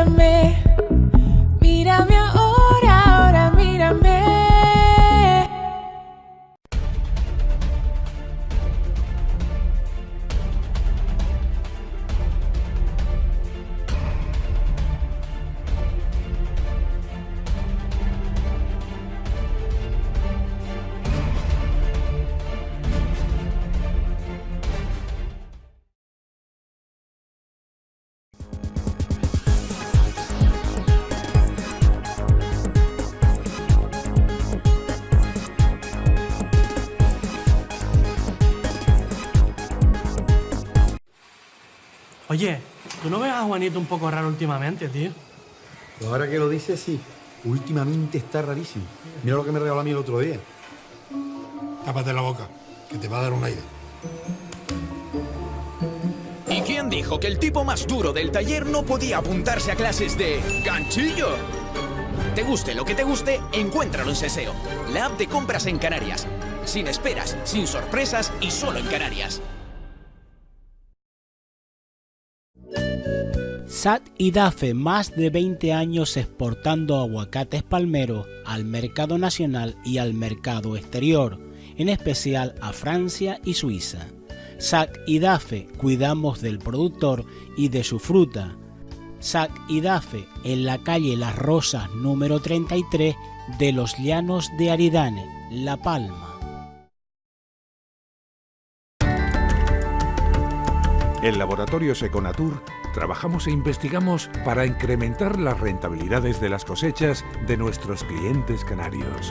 mírame, mírame ahora, ahora mírame. Oye, ¿tú no ves a Juanito un poco raro últimamente, tío? Pues ahora que lo dices, sí. Últimamente está rarísimo. Mira lo que me regaló a mí el otro día. Tápate la boca, que te va a dar un aire. ¿Y quién dijo que el tipo más duro del taller no podía apuntarse a clases de ganchillo? Te guste lo que te guste, encuéntralo en Seseo, la app de compras en Canarias. Sin esperas, sin sorpresas y solo en Canarias. SAT y DAFE, más de 20 años exportando aguacates palmeros al mercado nacional y al mercado exterior, en especial a Francia y Suiza. SAT y DAFE, cuidamos del productor y de su fruta. SAT y DAFE, en la calle Las Rosas número 33 de los Llanos de Aridane, La Palma. En Laboratorios Econatur trabajamos e investigamos para incrementar las rentabilidades de las cosechas de nuestros clientes canarios.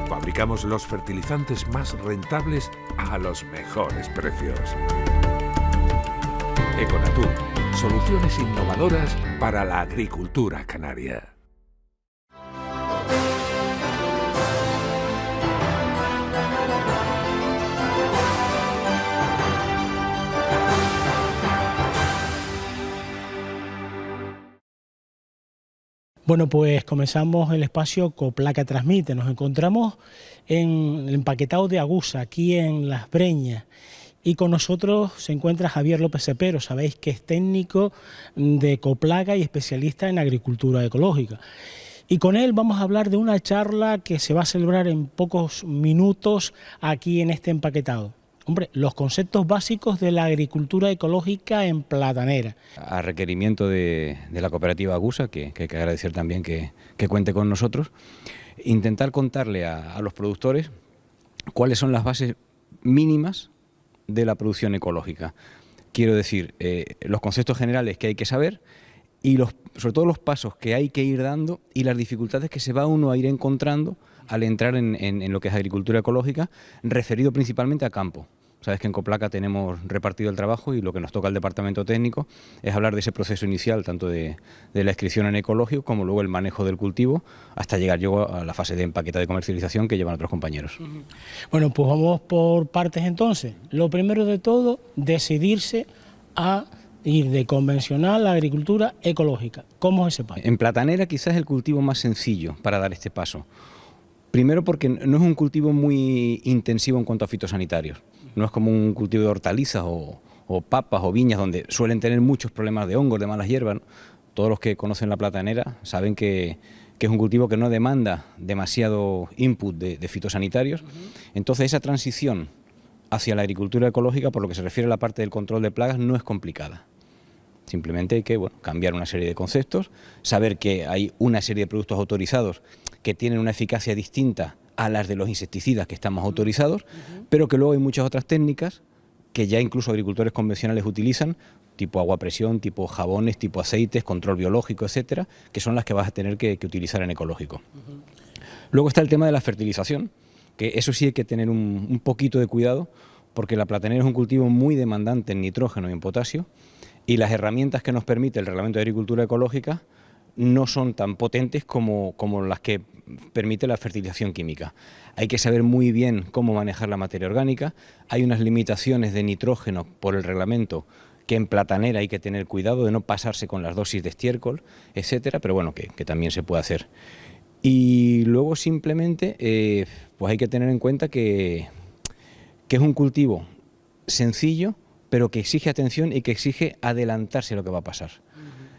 Fabricamos los fertilizantes más rentables a los mejores precios. Econatur, soluciones innovadoras para la agricultura canaria. Bueno, pues comenzamos el espacio Coplaca Transmite. Nos encontramos en el empaquetado de Agusa, aquí en Las Breñas. Y con nosotros se encuentra Javier López Cepero, sabéis que es técnico de Coplaca y especialista en agricultura ecológica. Y con él vamos a hablar de una charla que se va a celebrar en pocos minutos aquí en este empaquetado. Hombre, los conceptos básicos de la agricultura ecológica en Platanera. A requerimiento de la cooperativa Agusa, que hay que agradecer también que cuente con nosotros, intentar contarle a los productores cuáles son las bases mínimas de la producción ecológica. Quiero decir, los conceptos generales que hay que saber y sobre todo los pasos que hay que ir dando y las dificultades que se va uno a ir encontrando al entrar en lo que es agricultura ecológica, referido principalmente a campo. Sabes que en Coplaca tenemos repartido el trabajo y lo que nos toca al departamento técnico es hablar de ese proceso inicial, tanto de la inscripción en ecológico como luego el manejo del cultivo, hasta llegar yo a la fase de empaqueta de comercialización que llevan otros compañeros. Bueno, pues vamos por partes entonces. Lo primero de todo, decidirse a ir de convencional a agricultura ecológica. ¿Cómo es ese paso? En Platanera quizás es el cultivo más sencillo para dar este paso. Primero porque no es un cultivo muy intensivo en cuanto a fitosanitarios. No es como un cultivo de hortalizas o papas o viñas donde suelen tener muchos problemas de hongos, de malas hierbas, ¿no? Todos los que conocen la Platanera saben que es un cultivo que no demanda demasiado input de fitosanitarios. Entonces esa transición hacia la agricultura ecológica, por lo que se refiere a la parte del control de plagas, no es complicada. Simplemente hay que cambiar una serie de conceptos, saber que hay una serie de productos autorizados que tienen una eficacia distinta a las de los insecticidas que estamos autorizados, pero que luego hay muchas otras técnicas que ya incluso agricultores convencionales utilizan, tipo agua a presión, tipo jabones, tipo aceites, control biológico, etcétera, que son las que vas a tener que utilizar en ecológico. Luego está el tema de la fertilización, que eso sí hay que tener un poquito de cuidado, porque la platanera es un cultivo muy demandante en nitrógeno y en potasio, y las herramientas que nos permite el Reglamento de Agricultura Ecológica no son tan potentes como las que permite la fertilización química. Hay que saber muy bien cómo manejar la materia orgánica, hay unas limitaciones de nitrógeno por el reglamento que en platanera hay que tener cuidado de no pasarse con las dosis de estiércol, etcétera, pero bueno, que también se puede hacer. Y luego simplemente pues hay que tener en cuenta que es un cultivo sencillo, pero que exige atención y que exige adelantarse a lo que va a pasar.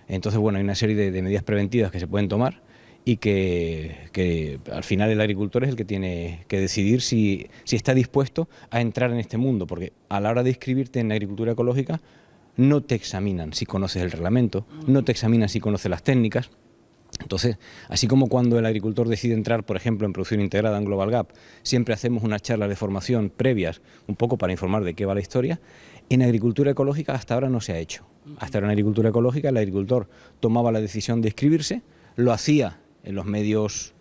Entonces, bueno, hay una serie de medidas preventivas que se pueden tomar y que al final el agricultor es el que tiene que decidir si está dispuesto a entrar en este mundo, porque a la hora de inscribirte en agricultura ecológica no te examinan si conoces el reglamento, no te examinan si conoces las técnicas. Entonces, así como cuando el agricultor decide entrar, por ejemplo, en producción integrada en Global Gap, siempre hacemos unas charlas de formación previas, un poco para informar de qué va la historia, en agricultura ecológica hasta ahora no se ha hecho. Hasta ahora en agricultura ecológica el agricultor tomaba la decisión de inscribirse, lo hacía en los medios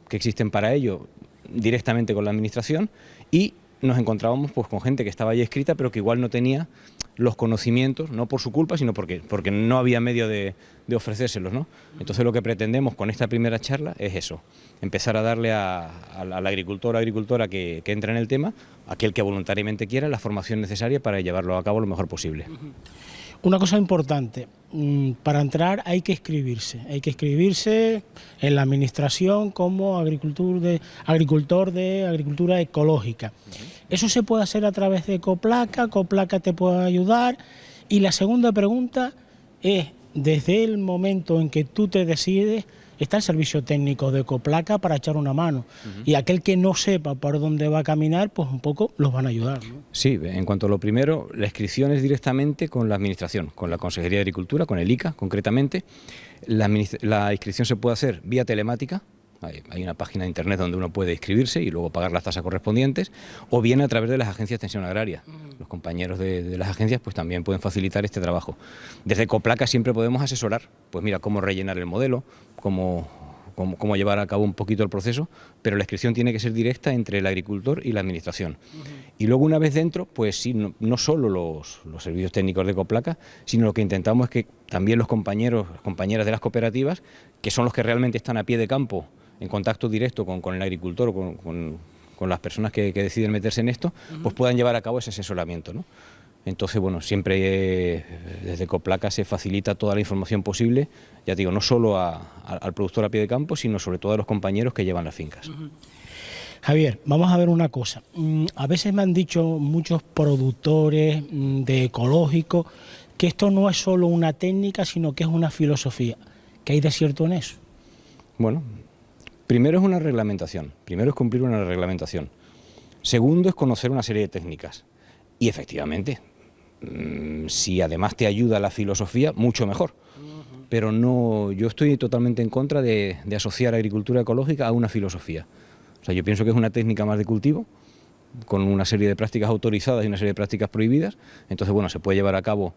que existen para ello, directamente con la administración, y nos encontrábamos pues con gente que estaba ya inscrita, pero que igual no tenía los conocimientos, no por su culpa, sino porque no había medio de ofrecérselos, ¿no? Entonces lo que pretendemos con esta primera charla es eso, empezar a darle al agricultor o agricultora que entra en el tema, aquel que voluntariamente quiera, la formación necesaria para llevarlo a cabo lo mejor posible. Una cosa importante, para entrar hay que inscribirse en la administración como agricultor de agricultura ecológica. Eso se puede hacer a través de Coplaca te puede ayudar. Y la segunda pregunta es, desde el momento en que tú te decides, está el servicio técnico de Coplaca para echar una mano. Y aquel que no sepa por dónde va a caminar, pues un poco los van a ayudar, ¿no? Sí, en cuanto a lo primero, la inscripción es directamente con la administración, con la Consejería de Agricultura, con el ICA concretamente. La inscripción se puede hacer vía telemática. Hay una página de internet donde uno puede inscribirse y luego pagar las tasas correspondientes, o bien a través de las agencias de extensión agraria. Los compañeros de las agencias pues también pueden facilitar este trabajo. Desde Coplaca siempre podemos asesorar, pues mira, cómo rellenar el modelo, cómo llevar a cabo un poquito el proceso, pero la inscripción tiene que ser directa entre el agricultor y la administración. Y luego una vez dentro, pues sí, no solo los servicios técnicos de Coplaca, sino lo que intentamos es que también los compañeros, las compañeras de las cooperativas, que son los que realmente están a pie de campo, en contacto directo con el agricultor o con las personas que deciden meterse en esto, pues puedan llevar a cabo ese asesoramiento, ¿no? Entonces, bueno, siempre desde Coplaca se facilita toda la información posible, ya te digo, no solo al productor a pie de campo, sino sobre todo a los compañeros que llevan las fincas. Javier, vamos a ver una cosa. A veces me han dicho muchos productores de ecológico que esto no es solo una técnica, sino que es una filosofía. ¿Qué hay de cierto en eso? Bueno, primero es una reglamentación, primero es cumplir una reglamentación. Segundo es conocer una serie de técnicas. Y efectivamente, si además te ayuda la filosofía, mucho mejor. Pero no, yo estoy totalmente en contra de asociar agricultura ecológica a una filosofía. O sea, yo pienso que es una técnica más de cultivo, con una serie de prácticas autorizadas y una serie de prácticas prohibidas. Entonces, bueno, se puede llevar a cabo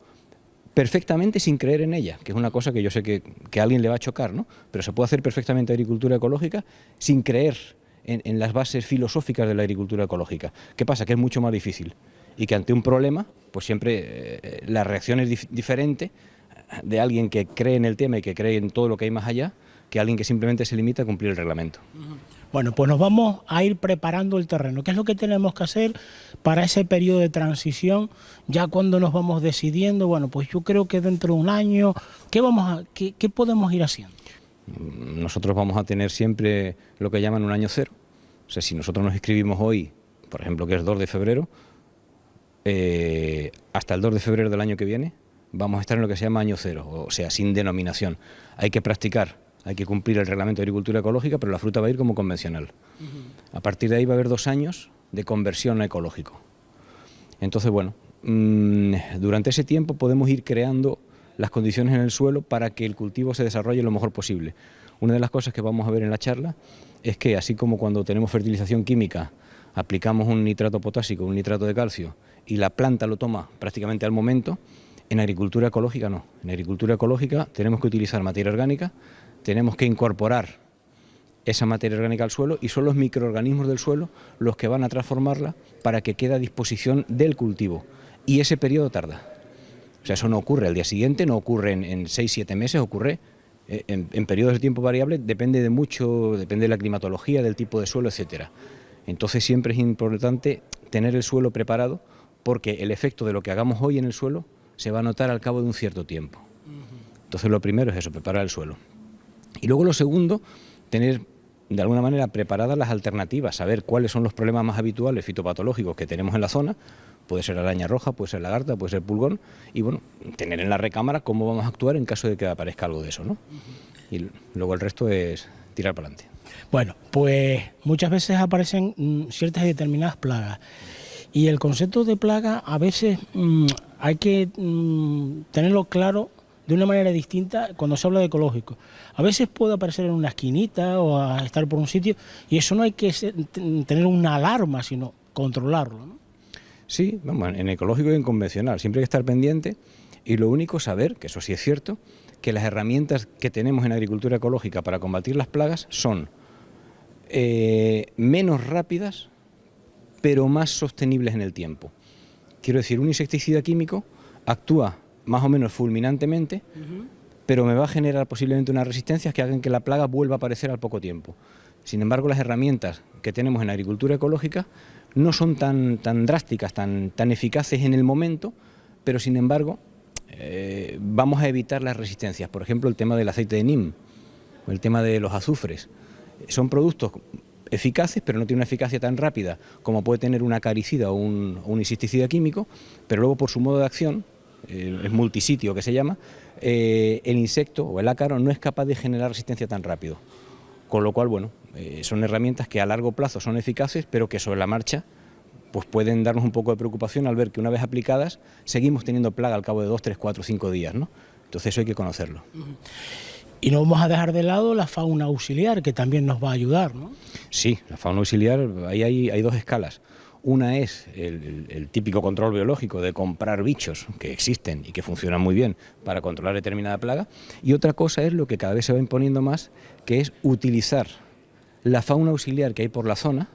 perfectamente sin creer en ella, que es una cosa que yo sé que a alguien le va a chocar, ¿no? Pero se puede hacer perfectamente agricultura ecológica sin creer en las bases filosóficas de la agricultura ecológica. ¿Qué pasa? Que es mucho más difícil y que ante un problema, pues siempre la reacción es diferente de alguien que cree en el tema y que cree en todo lo que hay más allá, que alguien que simplemente se limita a cumplir el reglamento. Bueno, pues nos vamos a ir preparando el terreno. ¿Qué es lo que tenemos que hacer para ese periodo de transición? Ya cuando nos vamos decidiendo, bueno, pues yo creo que dentro de un año, ¿qué podemos ir haciendo? Nosotros vamos a tener siempre lo que llaman un año cero. O sea, si nosotros nos inscribimos hoy, por ejemplo, que es 2 de febrero, hasta el 2 de febrero del año que viene, vamos a estar en lo que se llama año cero, o sea, sin denominación. Hay que practicar, hay que cumplir el reglamento de agricultura ecológica, pero la fruta va a ir como convencional. A partir de ahí va a haber 2 años de conversión a ecológico. Entonces, bueno, durante ese tiempo podemos ir creando las condiciones en el suelo para que el cultivo se desarrolle lo mejor posible. Una de las cosas que vamos a ver en la charla es que, así como cuando tenemos fertilización química, aplicamos un nitrato potásico, un nitrato de calcio, y la planta lo toma prácticamente al momento, en agricultura ecológica no. En agricultura ecológica tenemos que utilizar materia orgánica, tenemos que incorporar esa materia orgánica al suelo, y son los microorganismos del suelo los que van a transformarla para que quede a disposición del cultivo. Y ese periodo tarda. O sea, eso no ocurre al día siguiente, no ocurre en 6-7 meses, ocurre en periodos de tiempo variable, depende de mucho, depende de la climatología, del tipo de suelo, etcétera. Entonces siempre es importante tener el suelo preparado, porque el efecto de lo que hagamos hoy en el suelo se va a notar al cabo de un cierto tiempo. Entonces lo primero es eso, preparar el suelo. Y luego lo segundo, tener de alguna manera preparadas las alternativas, saber cuáles son los problemas más habituales fitopatológicos que tenemos en la zona. Puede ser araña roja, puede ser lagarta, puede ser pulgón, y bueno, tener en la recámara cómo vamos a actuar en caso de que aparezca algo de eso, ¿no? Y luego el resto es tirar para adelante. Bueno, pues muchas veces aparecen ciertas y determinadas plagas, y el concepto de plaga a veces hay que tenerlo claro de una manera distinta cuando se habla de ecológico. A veces puede aparecer en una esquinita o a estar por un sitio, y eso no hay que tener una alarma, sino controlarlo, ¿no? Sí, vamos, en ecológico y en convencional, siempre hay que estar pendiente, y lo único saber, que eso sí es cierto, que las herramientas que tenemos en agricultura ecológica para combatir las plagas son menos rápidas, pero más sostenibles en el tiempo. Quiero decir, un insecticida químico actúa más o menos fulminantemente, pero me va a generar posiblemente unas resistencias que hagan que la plaga vuelva a aparecer al poco tiempo. Sin embargo, las herramientas que tenemos en agricultura ecológica no son tan drásticas, tan eficaces en el momento, pero sin embargo vamos a evitar las resistencias. Por ejemplo, el tema del aceite de neem, o el tema de los azufres. Son productos eficaces, pero no tienen una eficacia tan rápida como puede tener un acaricida o un insecticida químico, pero luego por su modo de acción, es multisitio que se llama, el insecto o el ácaro no es capaz de generar resistencia tan rápido. Con lo cual, bueno, son herramientas que a largo plazo son eficaces, pero que sobre la marcha pues pueden darnos un poco de preocupación al ver que una vez aplicadas seguimos teniendo plaga al cabo de 2, 3, 4, 5 días, ¿no? Entonces eso hay que conocerlo. Y no vamos a dejar de lado la fauna auxiliar, que también nos va a ayudar, ¿no? Sí, la fauna auxiliar, ahí hay dos escalas. Una es el típico control biológico de comprar bichos que existen y que funcionan muy bien para controlar determinada plaga, y otra cosa es lo que cada vez se va imponiendo más, que es utilizar la fauna auxiliar que hay por la zona,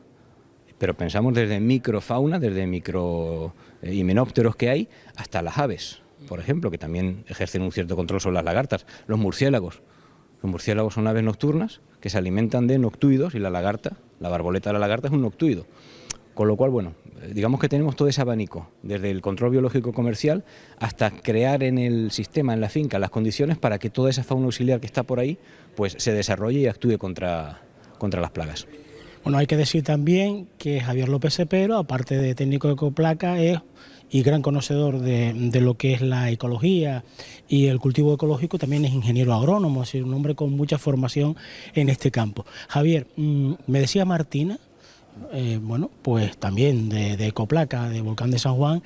pero pensamos desde microfauna, desde micro himenópteros que hay, hasta las aves, por ejemplo, que también ejercen un cierto control sobre las lagartas, los murciélagos. Los murciélagos son aves nocturnas que se alimentan de noctuidos, y la lagarta, la barboleta de la lagarta es un noctuido. Con lo cual, bueno, digamos que tenemos todo ese abanico, desde el control biológico comercial hasta crear en el sistema, en la finca, las condiciones para que toda esa fauna auxiliar que está por ahí pues se desarrolle y actúe contra las plagas. Bueno, hay que decir también que Javier López Cepero, aparte de técnico de Ecoplaca, es y gran conocedor de lo que es la ecología y el cultivo ecológico, también es ingeniero agrónomo, es decir, un hombre con mucha formación en este campo. Javier, me decía Martina, bueno, pues también de Ecoplaca, de Volcán de San Juan,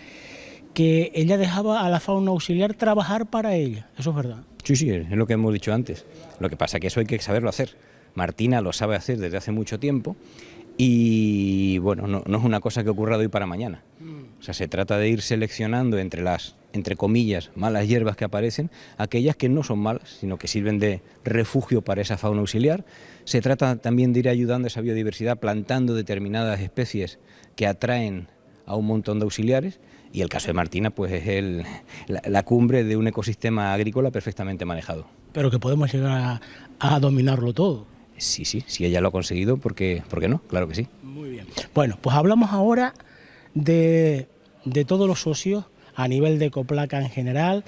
que ella dejaba a la fauna auxiliar trabajar para ella. ¿Eso es verdad? Sí, es lo que hemos dicho antes. Lo que pasa es que eso hay que saberlo hacer. Martina lo sabe hacer desde hace mucho tiempo y, bueno, no es una cosa que ocurra de hoy para mañana. O sea, se trata de ir seleccionando entre las, entre comillas, malas hierbas que aparecen, aquellas que no son malas, sino que sirven de refugio para esa fauna auxiliar. Se trata también de ir ayudando a esa biodiversidad plantando determinadas especies que atraen a un montón de auxiliares, y el caso de Martina pues es la cumbre de un ecosistema agrícola perfectamente manejado. Pero que podemos llegar a dominarlo todo. Sí, si ella lo ha conseguido, ¿por qué no? Claro que sí. Muy bien. Bueno, pues hablamos ahora de todos los socios a nivel de Ecoplaca en general,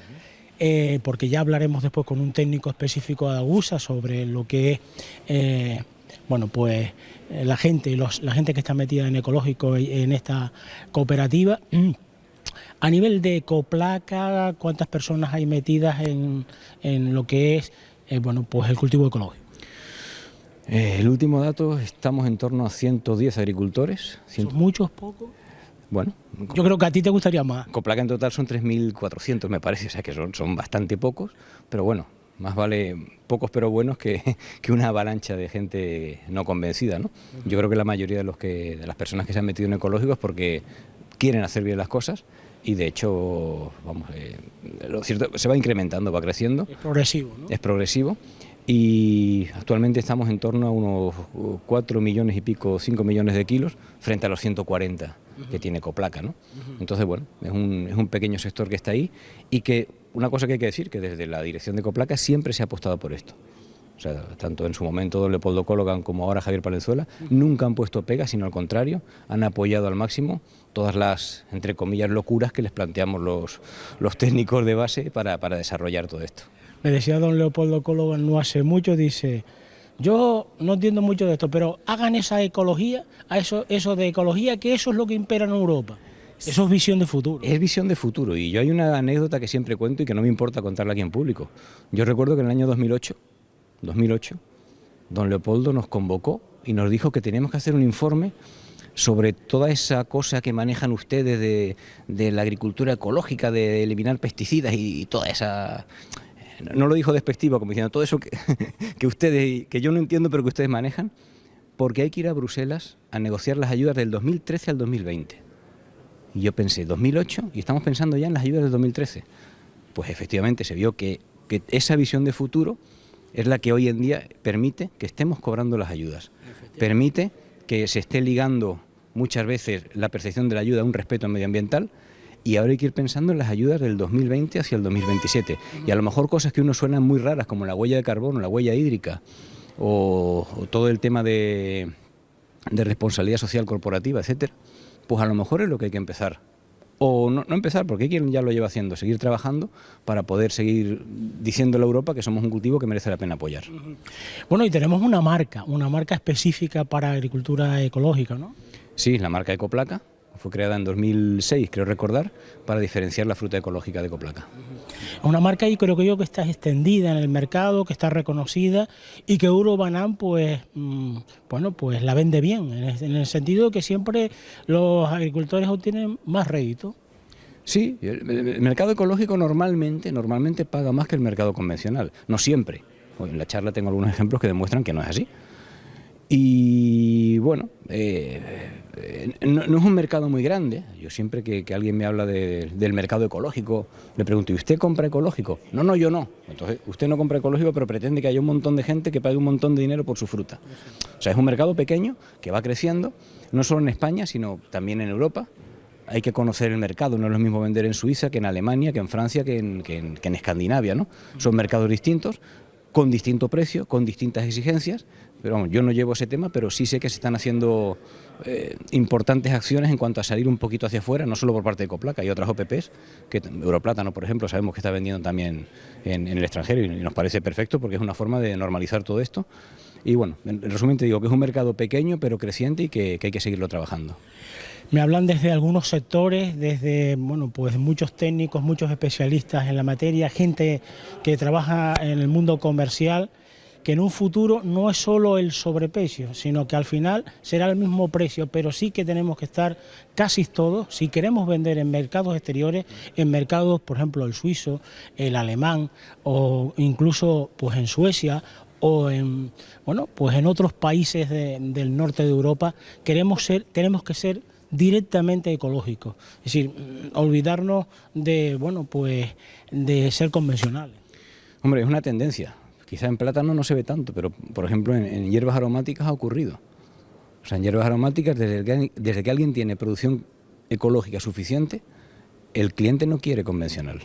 porque ya hablaremos después con un técnico específico de Agusa sobre lo que es, bueno, pues la gente que está metida en ecológico en esta cooperativa. A nivel de Ecoplaca, ¿cuántas personas hay metidas en lo que es, bueno, pues el cultivo ecológico? El último dato, estamos en torno a 110 agricultores. ¿Son muchos, pocos? Bueno, yo creo que a ti te gustaría más. Ecoplaca en total son 3.400, me parece, o sea que son bastante pocos, pero bueno, más vale pocos pero buenos que una avalancha de gente no convencida, ¿no? Yo creo que la mayoría de las personas que se han metido en ecológico es porque quieren hacer bien las cosas, y de hecho, vamos, lo cierto, se va incrementando, va creciendo. Es progresivo, ¿no? Es progresivo. Y actualmente estamos en torno a unos 4 millones y pico, 5 millones de kilos, frente a los 140 que tiene Ecoplaca, ¿no? Entonces, bueno, es un pequeño sector que está ahí, y que una cosa que hay que decir, que desde la dirección de Ecoplaca siempre se ha apostado por esto. O sea, tanto en su momento don Leopoldo Cologan como ahora Javier Palenzuela nunca han puesto pega, sino al contrario, han apoyado al máximo todas las, entre comillas, locuras que les planteamos los técnicos de base para desarrollar todo esto. Me decía don Leopoldo Cologan no hace mucho, dice, Yo no entiendo mucho de esto, pero hagan esa ecología, eso de ecología, que eso es lo que impera en Europa. Eso es visión de futuro. Es visión de futuro, y yo hay una anécdota que siempre cuento y que no me importa contarla aquí en público. Yo recuerdo que en el año 2008, don Leopoldo nos convocó y nos dijo que teníamos que hacer un informe sobre toda esa cosa que manejan ustedes de la agricultura ecológica, de eliminar pesticidas y toda esa... No lo dijo despectivo, como diciendo todo eso que ustedes, que yo no entiendo, pero que ustedes manejan, porque hay que ir a Bruselas a negociar las ayudas del 2013 al 2020. Y yo pensé, 2008, y estamos pensando ya en las ayudas del 2013. Pues efectivamente se vio que esa visión de futuro es la que hoy en día permite que estemos cobrando las ayudas. Permite que se esté ligando muchas veces la percepción de la ayuda a un respeto medioambiental, y ahora hay que ir pensando en las ayudas del 2020 hacia el 2027. Y a lo mejor cosas que uno suenan muy raras, como la huella de carbono, la huella hídrica, o todo el tema de responsabilidad social corporativa, etcétera, pues a lo mejor es lo que hay que empezar. O no empezar, porque hay quien ya lo lleva haciendo, seguir trabajando para poder seguir diciéndole a Europa que somos un cultivo que merece la pena apoyar. Bueno, y tenemos una marca específica para agricultura ecológica, ¿no? Sí, la marca Ecoplaca. Fue creada en 2006, creo recordar, para diferenciar la fruta ecológica de Ecoplaca. Una marca, y creo que está extendida en el mercado, que está reconocida, y que Eurobanán pues la vende bien, en el sentido que siempre los agricultores obtienen más rédito. Sí, el mercado ecológico normalmente paga más que el mercado convencional, no siempre. En la charla tengo algunos ejemplos que demuestran que no es así. Y bueno, no es un mercado muy grande. Yo siempre que alguien me habla del mercado ecológico, le pregunto, ¿y usted compra ecológico? No, yo no. Entonces, usted no compra ecológico, pero pretende que haya un montón de gente que pague un montón de dinero por su fruta. O sea, es un mercado pequeño que va creciendo, no solo en España, sino también en Europa. Hay que conocer el mercado, no es lo mismo vender en Suiza que en Alemania, que en Francia, que en Escandinavia, ¿no? Son mercados distintos, con distinto precio, con distintas exigencias. Pero vamos, yo no llevo ese tema, pero sí sé que se están haciendo importantes acciones en cuanto a salir un poquito hacia afuera, no solo por parte de Ecoplaca, hay otras OPPs, que Europlátano, por ejemplo, sabemos que está vendiendo también en el extranjero, y nos parece perfecto porque es una forma de normalizar todo esto. Y bueno, en resumen te digo que es un mercado pequeño pero creciente y que hay que seguirlo trabajando. Me hablan desde algunos sectores, desde pues muchos técnicos, muchos especialistas en la materia, gente que trabaja en el mundo comercial, que en un futuro no es solo el sobreprecio, sino que al final será el mismo precio, pero sí que tenemos que estar casi todos, si queremos vender en mercados exteriores, en mercados, por ejemplo, el suizo, el alemán, o incluso pues en Suecia, o en otros países del norte de Europa, tenemos que ser directamente ecológicos, es decir, olvidarnos de ser convencionales. Hombre, es una tendencia. Quizá en plátano no se ve tanto, pero por ejemplo en hierbas aromáticas ha ocurrido. O sea, en hierbas aromáticas, desde que alguien tiene producción ecológica suficiente, el cliente no quiere convencional.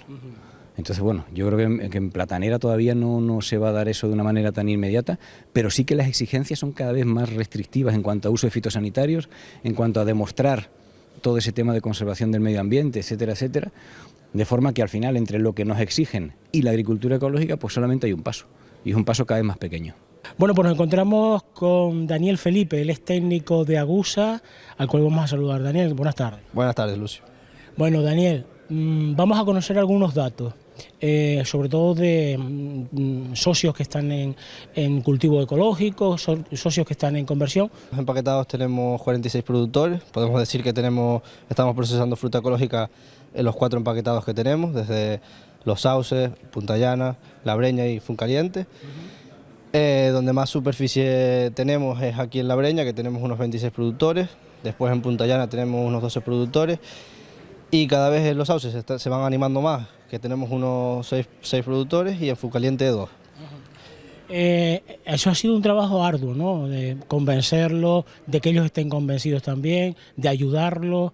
Entonces, bueno, yo creo que en platanera todavía no se va a dar eso de una manera tan inmediata, pero sí que las exigencias son cada vez más restrictivas en cuanto a uso de fitosanitarios, en cuanto a demostrar todo ese tema de conservación del medio ambiente, etcétera, etcétera, de forma que al final entre lo que nos exigen y la agricultura ecológica pues solamente hay un paso, y es un paso cada vez más pequeño. Bueno, pues nos encontramos con Daniel Felipe, él es técnico de Agusa, al cual vamos a saludar. Daniel, buenas tardes. Buenas tardes, Lucio. Bueno, Daniel, vamos a conocer algunos datos, sobre todo de socios que están en cultivo ecológico, socios que están en conversión. Empaquetados tenemos 46 productores, podemos decir que estamos procesando fruta ecológica en los 4 empaquetados que tenemos, desde Los Sauces, Punta Llana, La Breña y Funcaliente. Donde más superficie tenemos es aquí en La Breña, que tenemos unos 26 productores, después en Punta Llana tenemos unos 12 productores, y cada vez en Los Sauces se van animando más, que tenemos unos 6 productores, y en Funcaliente 2. Eso ha sido un trabajo arduo, ¿no? De convencerlos, de que ellos estén convencidos también, de ayudarlos,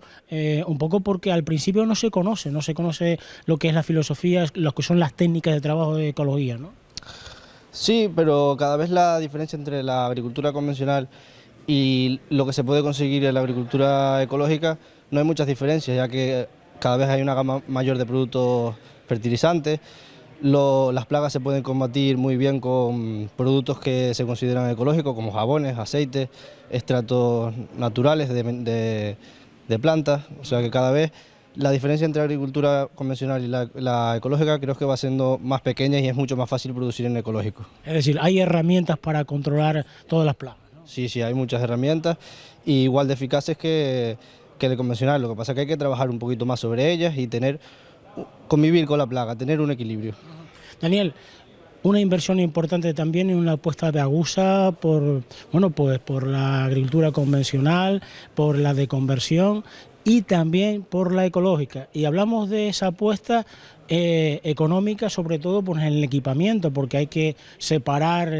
un poco porque al principio no se conoce lo que es la filosofía, lo que son las técnicas de trabajo de ecología, ¿no? Sí, pero cada vez la diferencia entre la agricultura convencional y lo que se puede conseguir en la agricultura ecológica no hay muchas diferencias, ya que cada vez hay una gama mayor de productos fertilizantes, Las plagas se pueden combatir muy bien con productos que se consideran ecológicos, como jabones, aceites, extractos naturales de plantas. O sea que cada vez la diferencia entre agricultura convencional y la ecológica creo que va siendo más pequeña y es mucho más fácil producir en ecológico. Es decir, hay herramientas para controlar todas las plagas, ¿no? Sí, hay muchas herramientas, y igual de eficaces que el convencional. Lo que pasa es que hay que trabajar un poquito más sobre ellas y convivir con la plaga, tener un equilibrio. Daniel, una inversión importante también en una apuesta de Agusa por la agricultura convencional, por la de conversión y también por la ecológica. Y hablamos de esa apuesta económica, sobre todo pues, en el equipamiento, porque hay que separar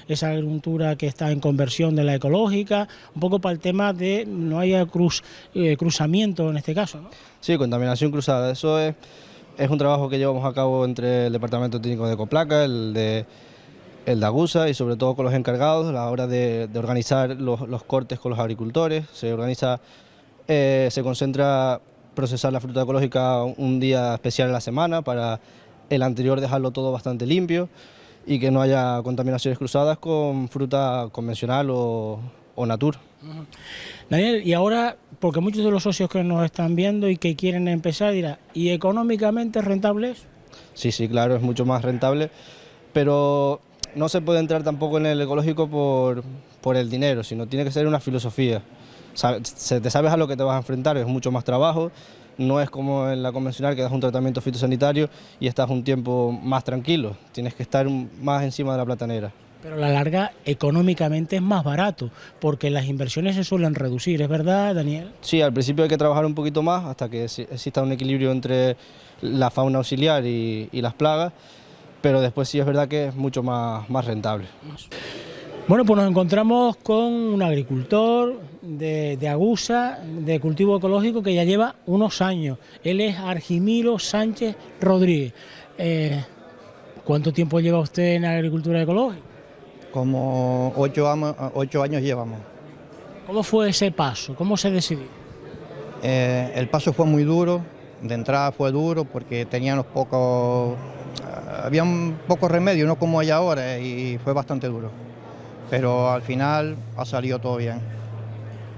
esa agricultura que está en conversión de la ecológica, un poco para el tema de no haya cruzamiento en este caso, ¿no? Sí, contaminación cruzada, eso es un trabajo que llevamos a cabo entre el Departamento Técnico de Ecoplaca, el de Agusa, y sobre todo con los encargados a la hora de organizar los cortes con los agricultores. Se concentra procesar la fruta ecológica un día especial en la semana para el anterior dejarlo todo bastante limpio y que no haya contaminaciones cruzadas con fruta convencional o natur. Daniel, y ahora, porque muchos de los socios que nos están viendo y que quieren empezar dirán, ¿y económicamente rentable es? Sí, claro, es mucho más rentable, pero no se puede entrar tampoco en el ecológico por el dinero, sino tiene que ser una filosofía. Te sabes a lo que te vas a enfrentar, es mucho más trabajo, no es como en la convencional que das un tratamiento fitosanitario y estás un tiempo más tranquilo, tienes que estar más encima de la platanera. Pero a la larga, económicamente es más barato, porque las inversiones se suelen reducir, ¿es verdad, Daniel? Sí, al principio hay que trabajar un poquito más hasta que exista un equilibrio entre la fauna auxiliar y las plagas, pero después sí es verdad que es mucho más rentable. Bueno, pues nos encontramos con un agricultor de Agusa, de cultivo ecológico, que ya lleva unos años. Él es Argimiro Sánchez Rodríguez. ¿Cuánto tiempo lleva usted en agricultura ecológica? Como 8 años llevamos. ¿Cómo fue ese paso? ¿Cómo se decidió? El paso fue muy duro, de entrada fue duro porque había un poco remedio, no como hay ahora, y fue bastante duro. Pero al final ha salido todo bien.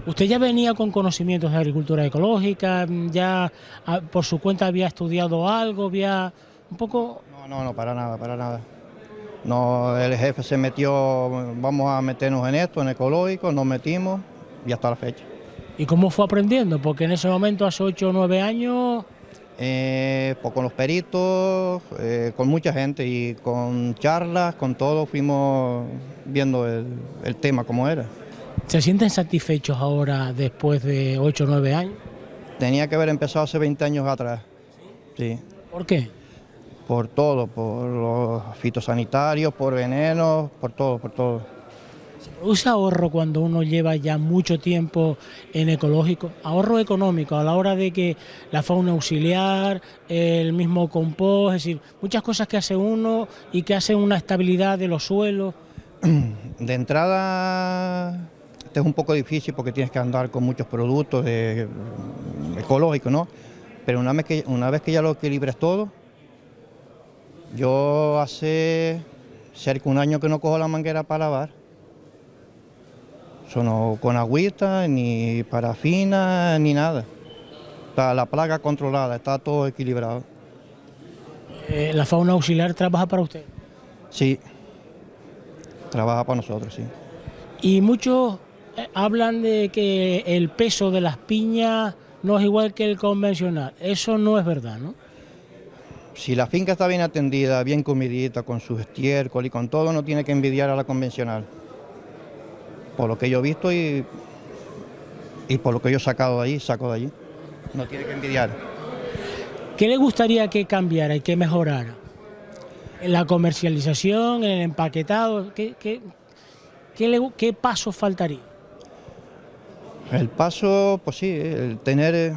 ¿Usted ya venía con conocimientos de agricultura ecológica? ¿Ya por su cuenta había estudiado algo? ¿Había un poco...? No, para nada. No, el jefe se metió, vamos a meternos en esto, en ecológico, nos metimos y hasta la fecha. ¿Y cómo fue aprendiendo? Porque en ese momento, hace 8 o 9 años... Pues con los peritos, con mucha gente y con charlas, con todo, fuimos viendo el tema como era. ¿Se sienten satisfechos ahora después de 8 o 9 años? Tenía que haber empezado hace 20 años atrás. Sí. ¿Por qué? Por todo, por los fitosanitarios, por venenos, por todo. ¿Se produce ahorro cuando uno lleva ya mucho tiempo en ecológico? Ahorro económico a la hora de que la fauna auxiliar, el mismo compost, es decir, muchas cosas que hace uno y que hacen una estabilidad de los suelos. De entrada, este es un poco difícil porque tienes que andar con muchos productos ecológicos, ¿no? Pero una vez que ya lo equilibres todo, yo hace cerca de un año que no cojo la manguera para lavar. No con agüita, ni parafina, ni nada. Está la plaga controlada, está todo equilibrado. ¿La fauna auxiliar trabaja para usted? Sí, trabaja para nosotros, sí. Y muchos hablan de que el peso de las piñas no es igual que el convencional. Eso no es verdad, ¿no? Si la finca está bien atendida, bien comidita, con sus estiércol y con todo, no tiene que envidiar a la convencional. Por lo que yo he visto y por lo que yo saco de allí, no tiene que envidiar. ¿Qué le gustaría que cambiara y que mejorara? ¿En la comercialización, en el empaquetado? ¿Qué paso faltaría? El paso, pues sí, el tener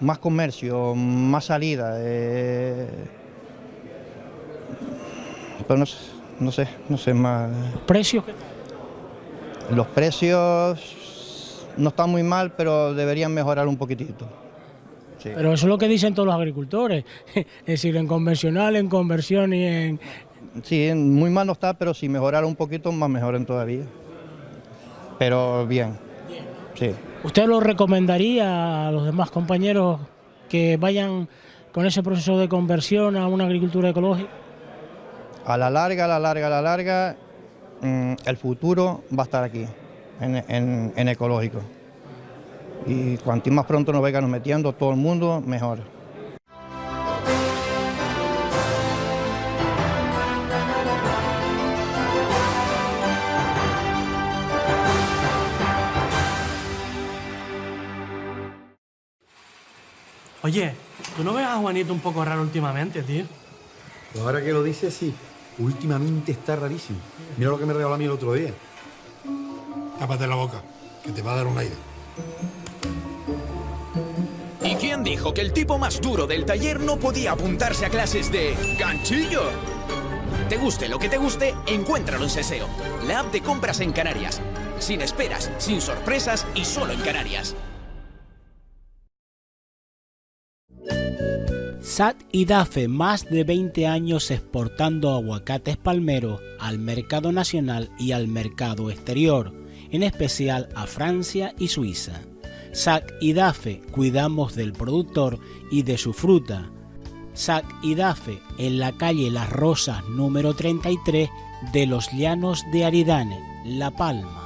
más comercio, más salida. Pero no sé más. ¿Precios qué tal? Los precios no están muy mal, pero deberían mejorar un poquitito. Sí. Pero eso es lo que dicen todos los agricultores, es decir, en convencional, en conversión y en... Sí, muy mal no está, pero si mejorara un poquito más mejoren todavía. Pero bien, sí. ¿Usted lo recomendaría a los demás compañeros que vayan con ese proceso de conversión a una agricultura ecológica? A la larga, el futuro va a estar aquí, en ecológico. Y cuanto más pronto nos vayamos metiendo todo el mundo, mejor. Oye, ¿tú no ves a Juanito un poco raro últimamente, tío? Pues ahora que lo dices, sí. Últimamente está rarísimo. Mira lo que me regaló a mí el otro día. Tápate la boca, que te va a dar un aire. ¿Y quién dijo que el tipo más duro del taller no podía apuntarse a clases de ganchillo? Te guste lo que te guste, encuéntralo en Seseo, la app de compras en Canarias. Sin esperas, sin sorpresas y solo en Canarias. SAT y DAFE, más de 20 años exportando aguacates palmeros al mercado nacional y al mercado exterior, en especial a Francia y Suiza. SAC y DAFE, cuidamos del productor y de su fruta. SAC y DAFE, en la calle Las Rosas número 33 de los Llanos de Aridane, La Palma.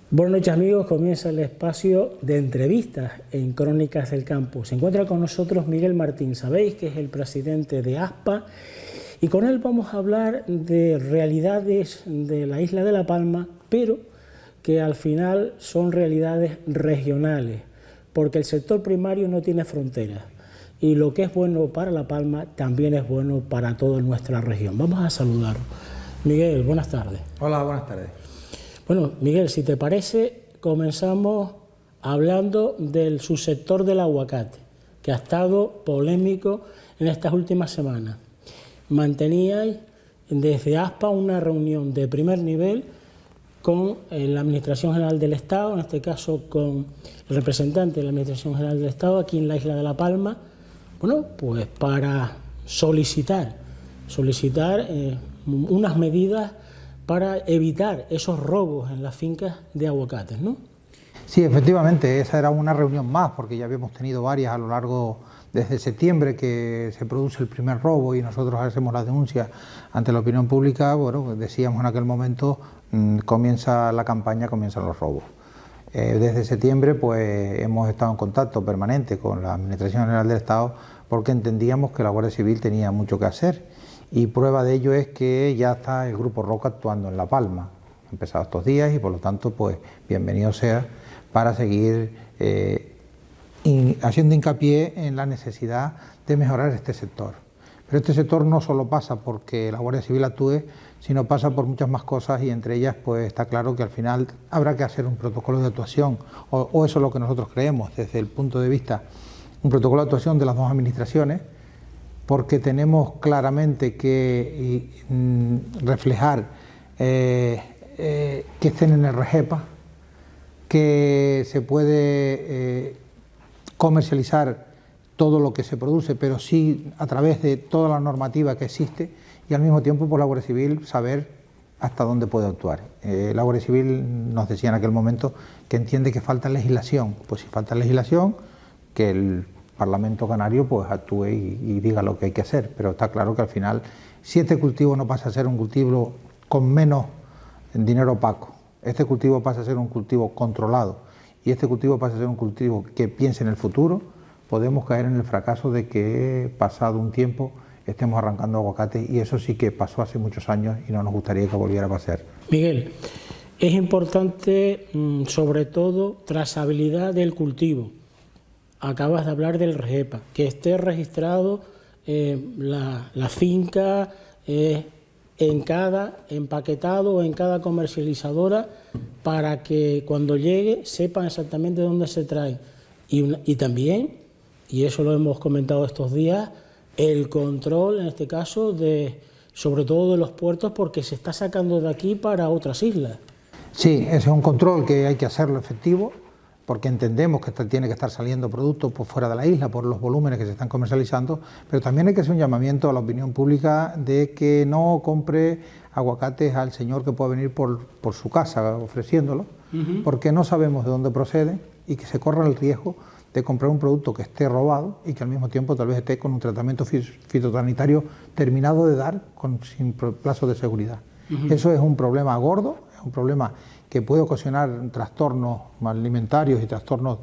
Buenas noches amigos, comienza el espacio de entrevistas en Crónicas del Campo. Se encuentra con nosotros Miguel Martín, sabéis que es el presidente de ASPA, y con él vamos a hablar de realidades de la isla de La Palma, pero que al final son realidades regionales, porque el sector primario no tiene fronteras, y lo que es bueno para La Palma también es bueno para toda nuestra región. Vamos a saludar. Miguel, buenas tardes. Hola, buenas tardes. Bueno, Miguel, si te parece, comenzamos hablando del subsector del aguacate, que ha estado polémico en estas últimas semanas. Manteníais desde ASPA una reunión de primer nivel con la Administración General del Estado, en este caso con el representante de la Administración General del Estado aquí en la isla de La Palma, bueno, pues para solicitar unas medidas para evitar esos robos en las fincas de aguacates, ¿no? Sí, efectivamente, esa era una reunión más, porque ya habíamos tenido varias a lo largo, desde septiembre que se produce el primer robo y nosotros hacemos la denuncia ante la opinión pública. Bueno, decíamos en aquel momento, comienza la campaña, comienzan los robos. Desde septiembre pues hemos estado en contacto permanente con la Administración General del Estado porque entendíamos que la Guardia Civil tenía mucho que hacer, y prueba de ello es que ya está el Grupo Roca actuando en La Palma. Ha empezado estos días y por lo tanto pues bienvenido sea para seguir haciendo hincapié en la necesidad de mejorar este sector. Pero este sector no solo pasa porque la Guardia Civil actúe, sino pasa por muchas más cosas, y entre ellas pues está claro que al final habrá que hacer un protocolo de actuación, o eso es lo que nosotros creemos desde el punto de vista, un protocolo de actuación de las dos administraciones, porque tenemos claramente que reflejar que estén en el REGEPA, que se puede comercializar todo lo que se produce, pero sí a través de toda la normativa que existe, y al mismo tiempo por la Guardia Civil saber hasta dónde puede actuar. La Guardia Civil nos decía en aquel momento que entiende que falta legislación. Pues si falta legislación, que el Parlamento Canario pues actúe y diga lo que hay que hacer, pero está claro que al final, si este cultivo no pasa a ser un cultivo con menos dinero opaco, este cultivo pasa a ser un cultivo controlado, y este cultivo pasa a ser un cultivo que piense en el futuro, podemos caer en el fracaso de que pasado un tiempo estemos arrancando aguacate, y eso sí que pasó hace muchos años y no nos gustaría que volviera a pasar. Miguel, es importante sobre todo trazabilidad del cultivo. Acabas de hablar del REGEPA, que esté registrado la finca en cada empaquetado o en cada comercializadora, para que cuando llegue sepan exactamente dónde se trae. Y también, y eso lo hemos comentado estos días, el control, en este caso, sobre todo de los puertos, porque se está sacando de aquí para otras islas. Sí, ese es un control que hay que hacerlo efectivo, porque entendemos que tiene que estar saliendo productos por fuera de la isla por los volúmenes que se están comercializando, pero también hay que hacer un llamamiento a la opinión pública de que no compre aguacates al señor que pueda venir por su casa ofreciéndolo, porque no sabemos de dónde procede, y que se corra el riesgo de comprar un producto que esté robado y que al mismo tiempo tal vez esté con un tratamiento fitosanitario terminado de dar sin plazo de seguridad. Eso es un problema gordo, es un problema que puede ocasionar trastornos alimentarios y trastornos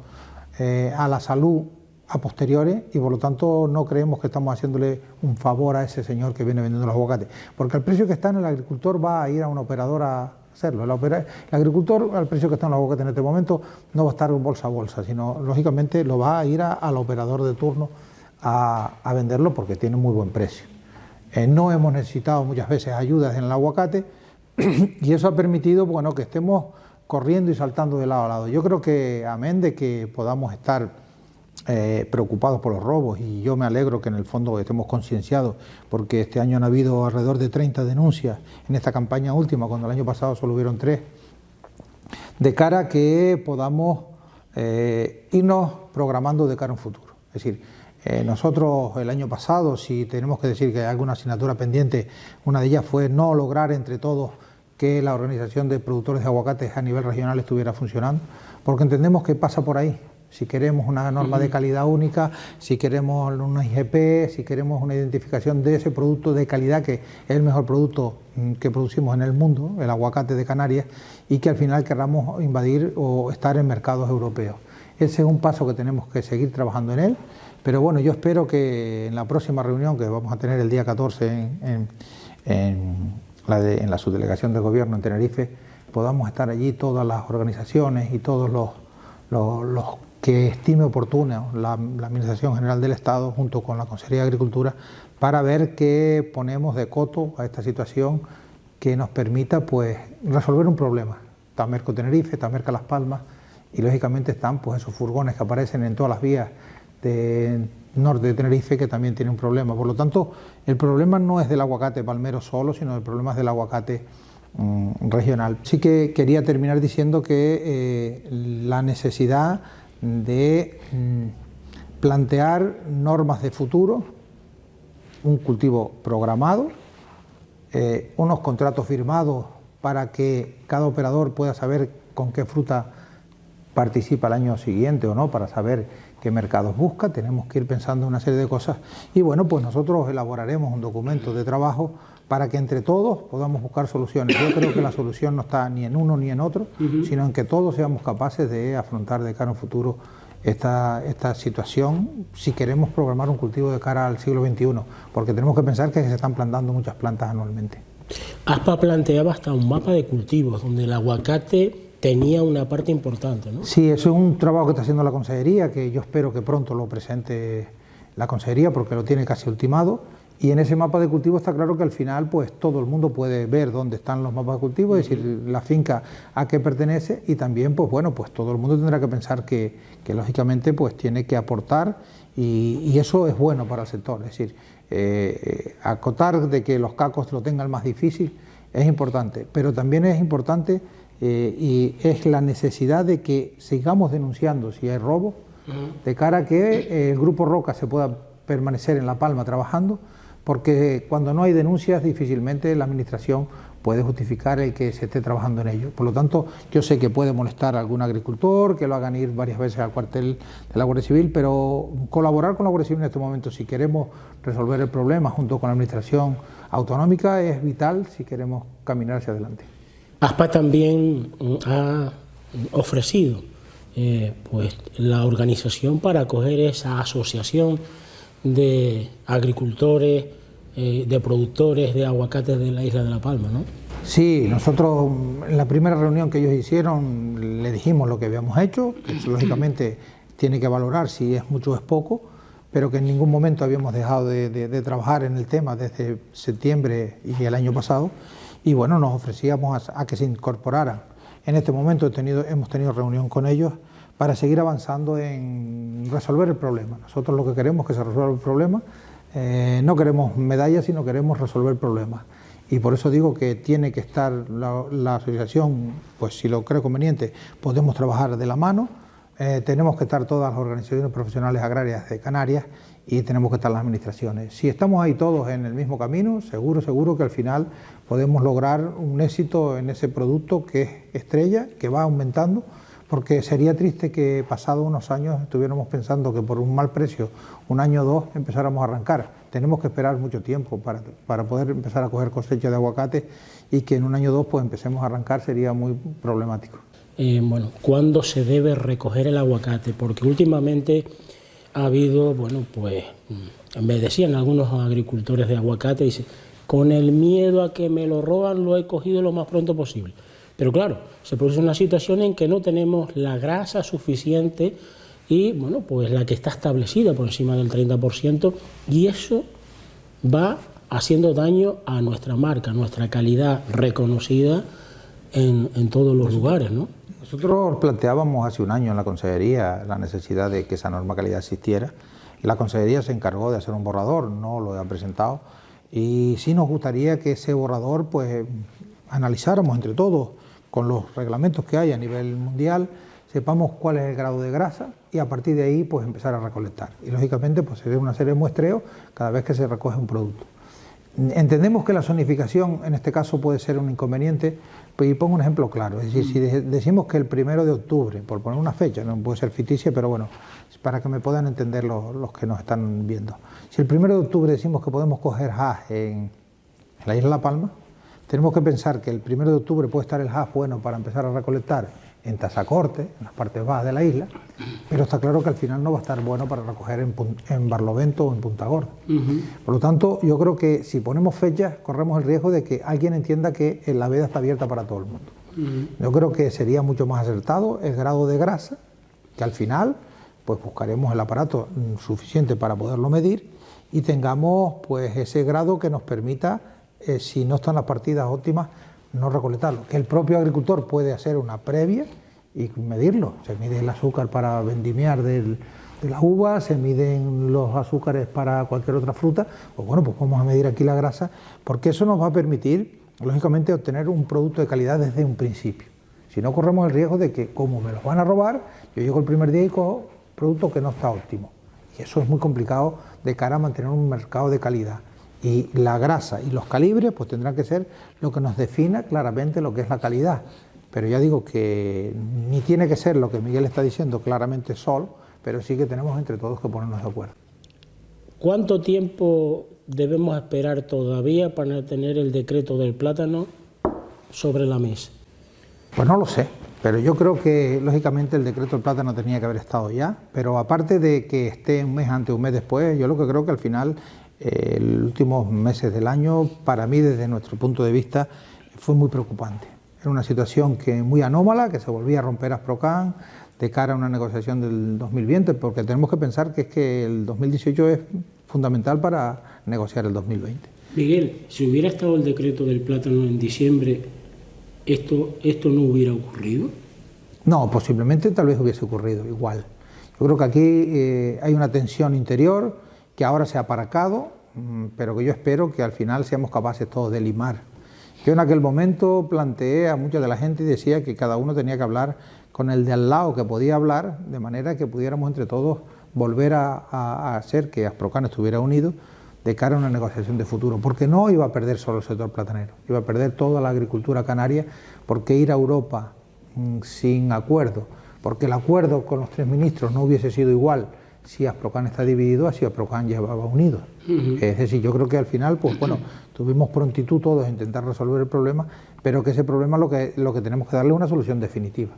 a la salud a posteriores, y por lo tanto no creemos que estamos haciéndole un favor a ese señor que viene vendiendo los aguacates, porque al precio que está en el agricultor va a ir a una operadora a hacerlo. El agricultor, al precio que está en los aguacates en este momento, no va a estar bolsa a bolsa, sino lógicamente lo va a ir al operador de turno a venderlo, porque tiene muy buen precio. No hemos necesitado muchas veces ayudas en el aguacate, y eso ha permitido, bueno, que estemos corriendo y saltando de lado a lado. Yo creo que, amén de que podamos estar preocupados por los robos, y yo me alegro que en el fondo estemos concienciados, porque este año han habido alrededor de 30 denuncias en esta campaña última, cuando el año pasado solo hubieron 3, de cara a que podamos irnos programando de cara a un futuro. Es decir, nosotros el año pasado, si tenemos que decir que hay alguna asignatura pendiente, una de ellas fue no lograr entre todos que la organización de productores de aguacates a nivel regional estuviera funcionando, porque entendemos que pasa por ahí. Si queremos una norma de calidad única, si queremos una IGP, si queremos una identificación de ese producto de calidad, que es el mejor producto que producimos en el mundo, el aguacate de Canarias, y que al final queramos invadir o estar en mercados europeos. Ese es un paso que tenemos que seguir trabajando en él, pero bueno, yo espero que en la próxima reunión que vamos a tener el día 14 en la subdelegación del Gobierno en Tenerife, podamos estar allí todas las organizaciones y todos los que estime oportuno la Administración General del Estado junto con la Consejería de Agricultura, para ver qué ponemos de coto a esta situación que nos permita pues resolver un problema. Está Merco Tenerife, está Merca Las Palmas, y lógicamente están pues esos furgones que aparecen en todas las vías de norte de Tenerife, que también tiene un problema. Por lo tanto, el problema no es del aguacate palmero solo, sino el problema es del aguacate regional. Sí que quería terminar diciendo que la necesidad de plantear normas de futuro, un cultivo programado, unos contratos firmados para que cada operador pueda saber con qué fruta participa el año siguiente o no, para saber qué mercados busca. Tenemos que ir pensando en una serie de cosas y bueno, pues nosotros elaboraremos un documento de trabajo para que entre todos podamos buscar soluciones. Yo creo que la solución no está ni en uno ni en otro, sino en que todos seamos capaces de afrontar de cara a un futuro esta situación si queremos programar un cultivo de cara al siglo XXI, porque tenemos que pensar que se están plantando muchas plantas anualmente. ASPA planteaba hasta un mapa de cultivos donde el aguacate tenía una parte importante, ¿no? Sí, eso es un trabajo que está haciendo la Consejería, que yo espero que pronto lo presente la Consejería porque lo tiene casi ultimado. Y en ese mapa de cultivo está claro que al final pues todo el mundo puede ver dónde están los mapas de cultivo, es decir, la finca a qué pertenece, y también pues bueno, pues todo el mundo tendrá que pensar que lógicamente pues tiene que aportar y eso es bueno para el sector, es decir, acotar de que los cacos lo tengan más difícil es importante, pero también es importante y es la necesidad de que sigamos denunciando si hay robo, de cara a que el Grupo Roca se pueda permanecer en La Palma trabajando, porque cuando no hay denuncias difícilmente la Administración puede justificar el que se esté trabajando en ello. Por lo tanto, yo sé que puede molestar a algún agricultor, que lo hagan ir varias veces al cuartel de la Guardia Civil, pero colaborar con la Guardia Civil en este momento, si queremos resolver el problema junto con la Administración autonómica, es vital si queremos caminar hacia adelante. ASPA también ha ofrecido pues la organización para acoger esa asociación de agricultores, de productores de aguacates de la isla de La Palma, ¿no? Sí, nosotros en la primera reunión que ellos hicieron le dijimos lo que habíamos hecho, que lógicamente tiene que valorar si es mucho o es poco, pero que en ningún momento habíamos dejado de trabajar en el tema desde septiembre y el año pasado, y bueno, nos ofrecíamos a que se incorporaran. En este momento hemos tenido reunión con ellos para seguir avanzando en resolver el problema. Nosotros lo que queremos es que se resuelva el problema, no queremos medallas, sino queremos resolver problemas. Y por eso digo que tiene que estar la asociación, pues si lo creo conveniente, podemos trabajar de la mano, tenemos que estar todas las organizaciones profesionales agrarias de Canarias y tenemos que estar las administraciones. Si estamos ahí todos en el mismo camino, seguro que al final podemos lograr un éxito en ese producto que es estrella, que va aumentando, porque sería triste que pasados unos años estuviéramos pensando que por un mal precio, un año o dos, empezáramos a arrancar. Tenemos que esperar mucho tiempo para poder empezar a coger cosecha de aguacate y que en un año o dos pues empecemos a arrancar sería muy problemático. Bueno, ¿cuándo se debe recoger el aguacate? Porque últimamente ha habido, bueno, pues me decían algunos agricultores de aguacate, dice, con el miedo a que me lo roban lo he cogido lo más pronto posible. Pero claro, se produce una situación en que no tenemos la grasa suficiente y, bueno, pues la que está establecida por encima del 30%, y eso va haciendo daño a nuestra marca, a nuestra calidad reconocida en todos los lugares, ¿no? Nosotros planteábamos hace un año en la Consejería la necesidad de que esa norma calidad existiera. La Consejería se encargó de hacer un borrador, no lo ha presentado, y sí nos gustaría que ese borrador pues analizáramos entre todos con los reglamentos que hay a nivel mundial, sepamos cuál es el grado de grasa y a partir de ahí pues empezar a recolectar. Y lógicamente pues sería una serie de muestreos cada vez que se recoge un producto. Entendemos que la zonificación en este caso puede ser un inconveniente, y pongo un ejemplo claro, es decir, si decimos que el 1 de octubre, por poner una fecha, no puede ser ficticia, pero bueno, para que me puedan entender los que nos están viendo. Si el 1 de octubre decimos que podemos coger haz en la isla de La Palma, tenemos que pensar que el 1 de octubre puede estar el haz bueno para empezar a recolectar en Tazacorte, en las partes bajas de la isla, pero está claro que al final no va a estar bueno para recoger en Barlovento o en Punta Gorda. Por lo tanto, yo creo que si ponemos fechas, corremos el riesgo de que alguien entienda que la veda está abierta para todo el mundo. Yo creo que sería mucho más acertado el grado de grasa, que al final pues buscaremos el aparato suficiente para poderlo medir y tengamos pues ese grado que nos permita, si no están las partidas óptimas, no recolectarlo. Que el propio agricultor puede hacer una previa y medirlo. Se mide el azúcar para vendimiar de las uvas, se miden los azúcares para cualquier otra fruta, pues bueno, pues vamos a medir aquí la grasa, porque eso nos va a permitir, lógicamente, obtener un producto de calidad desde un principio. Si no, corremos el riesgo de que, como me los van a robar, yo llego el primer día y cojo producto que no está óptimo. Y eso es muy complicado de cara a mantener un mercado de calidad. Y la grasa y los calibres pues tendrán que ser lo que nos defina claramente lo que es la calidad. Pero ya digo que ni tiene que ser lo que Miguel está diciendo claramente sol, pero sí que tenemos entre todos que ponernos de acuerdo. ¿Cuánto tiempo debemos esperar todavía para tener el decreto del plátano sobre la mesa? Pues no lo sé, pero yo creo que lógicamente el decreto del plátano tenía que haber estado ya, pero aparte de que esté un mes antes o un mes después, yo lo que creo que al final, los últimos meses del año, para mí desde nuestro punto de vista, fue muy preocupante. Era una situación que muy anómala, que se volvía a romper Asprocan de cara a una negociación del 2020, porque tenemos que pensar que es que el 2018 es fundamental para negociar el 2020. Miguel, si hubiera estado el decreto del plátano en diciembre, ¿esto no hubiera ocurrido? No, posiblemente tal vez hubiese ocurrido igual. Yo creo que aquí hay una tensión interior que ahora se ha aparcado, pero que yo espero que al final seamos capaces todos de limar. Yo en aquel momento planteé a mucha de la gente y decía que cada uno tenía que hablar con el de al lado que podía hablar, de manera que pudiéramos entre todos volver a hacer que Asprocan estuviera unido de cara a una negociación de futuro, porque no iba a perder solo el sector platanero, iba a perder toda la agricultura canaria, porque ir a Europa sin acuerdo, porque el acuerdo con los tres ministros no hubiese sido igual si Asprocan está dividido, así Asprocan llevaba unido. Es decir, yo creo que al final, pues bueno, tuvimos prontitud todos a intentar resolver el problema, pero que ese problema lo que tenemos que darle es una solución definitiva.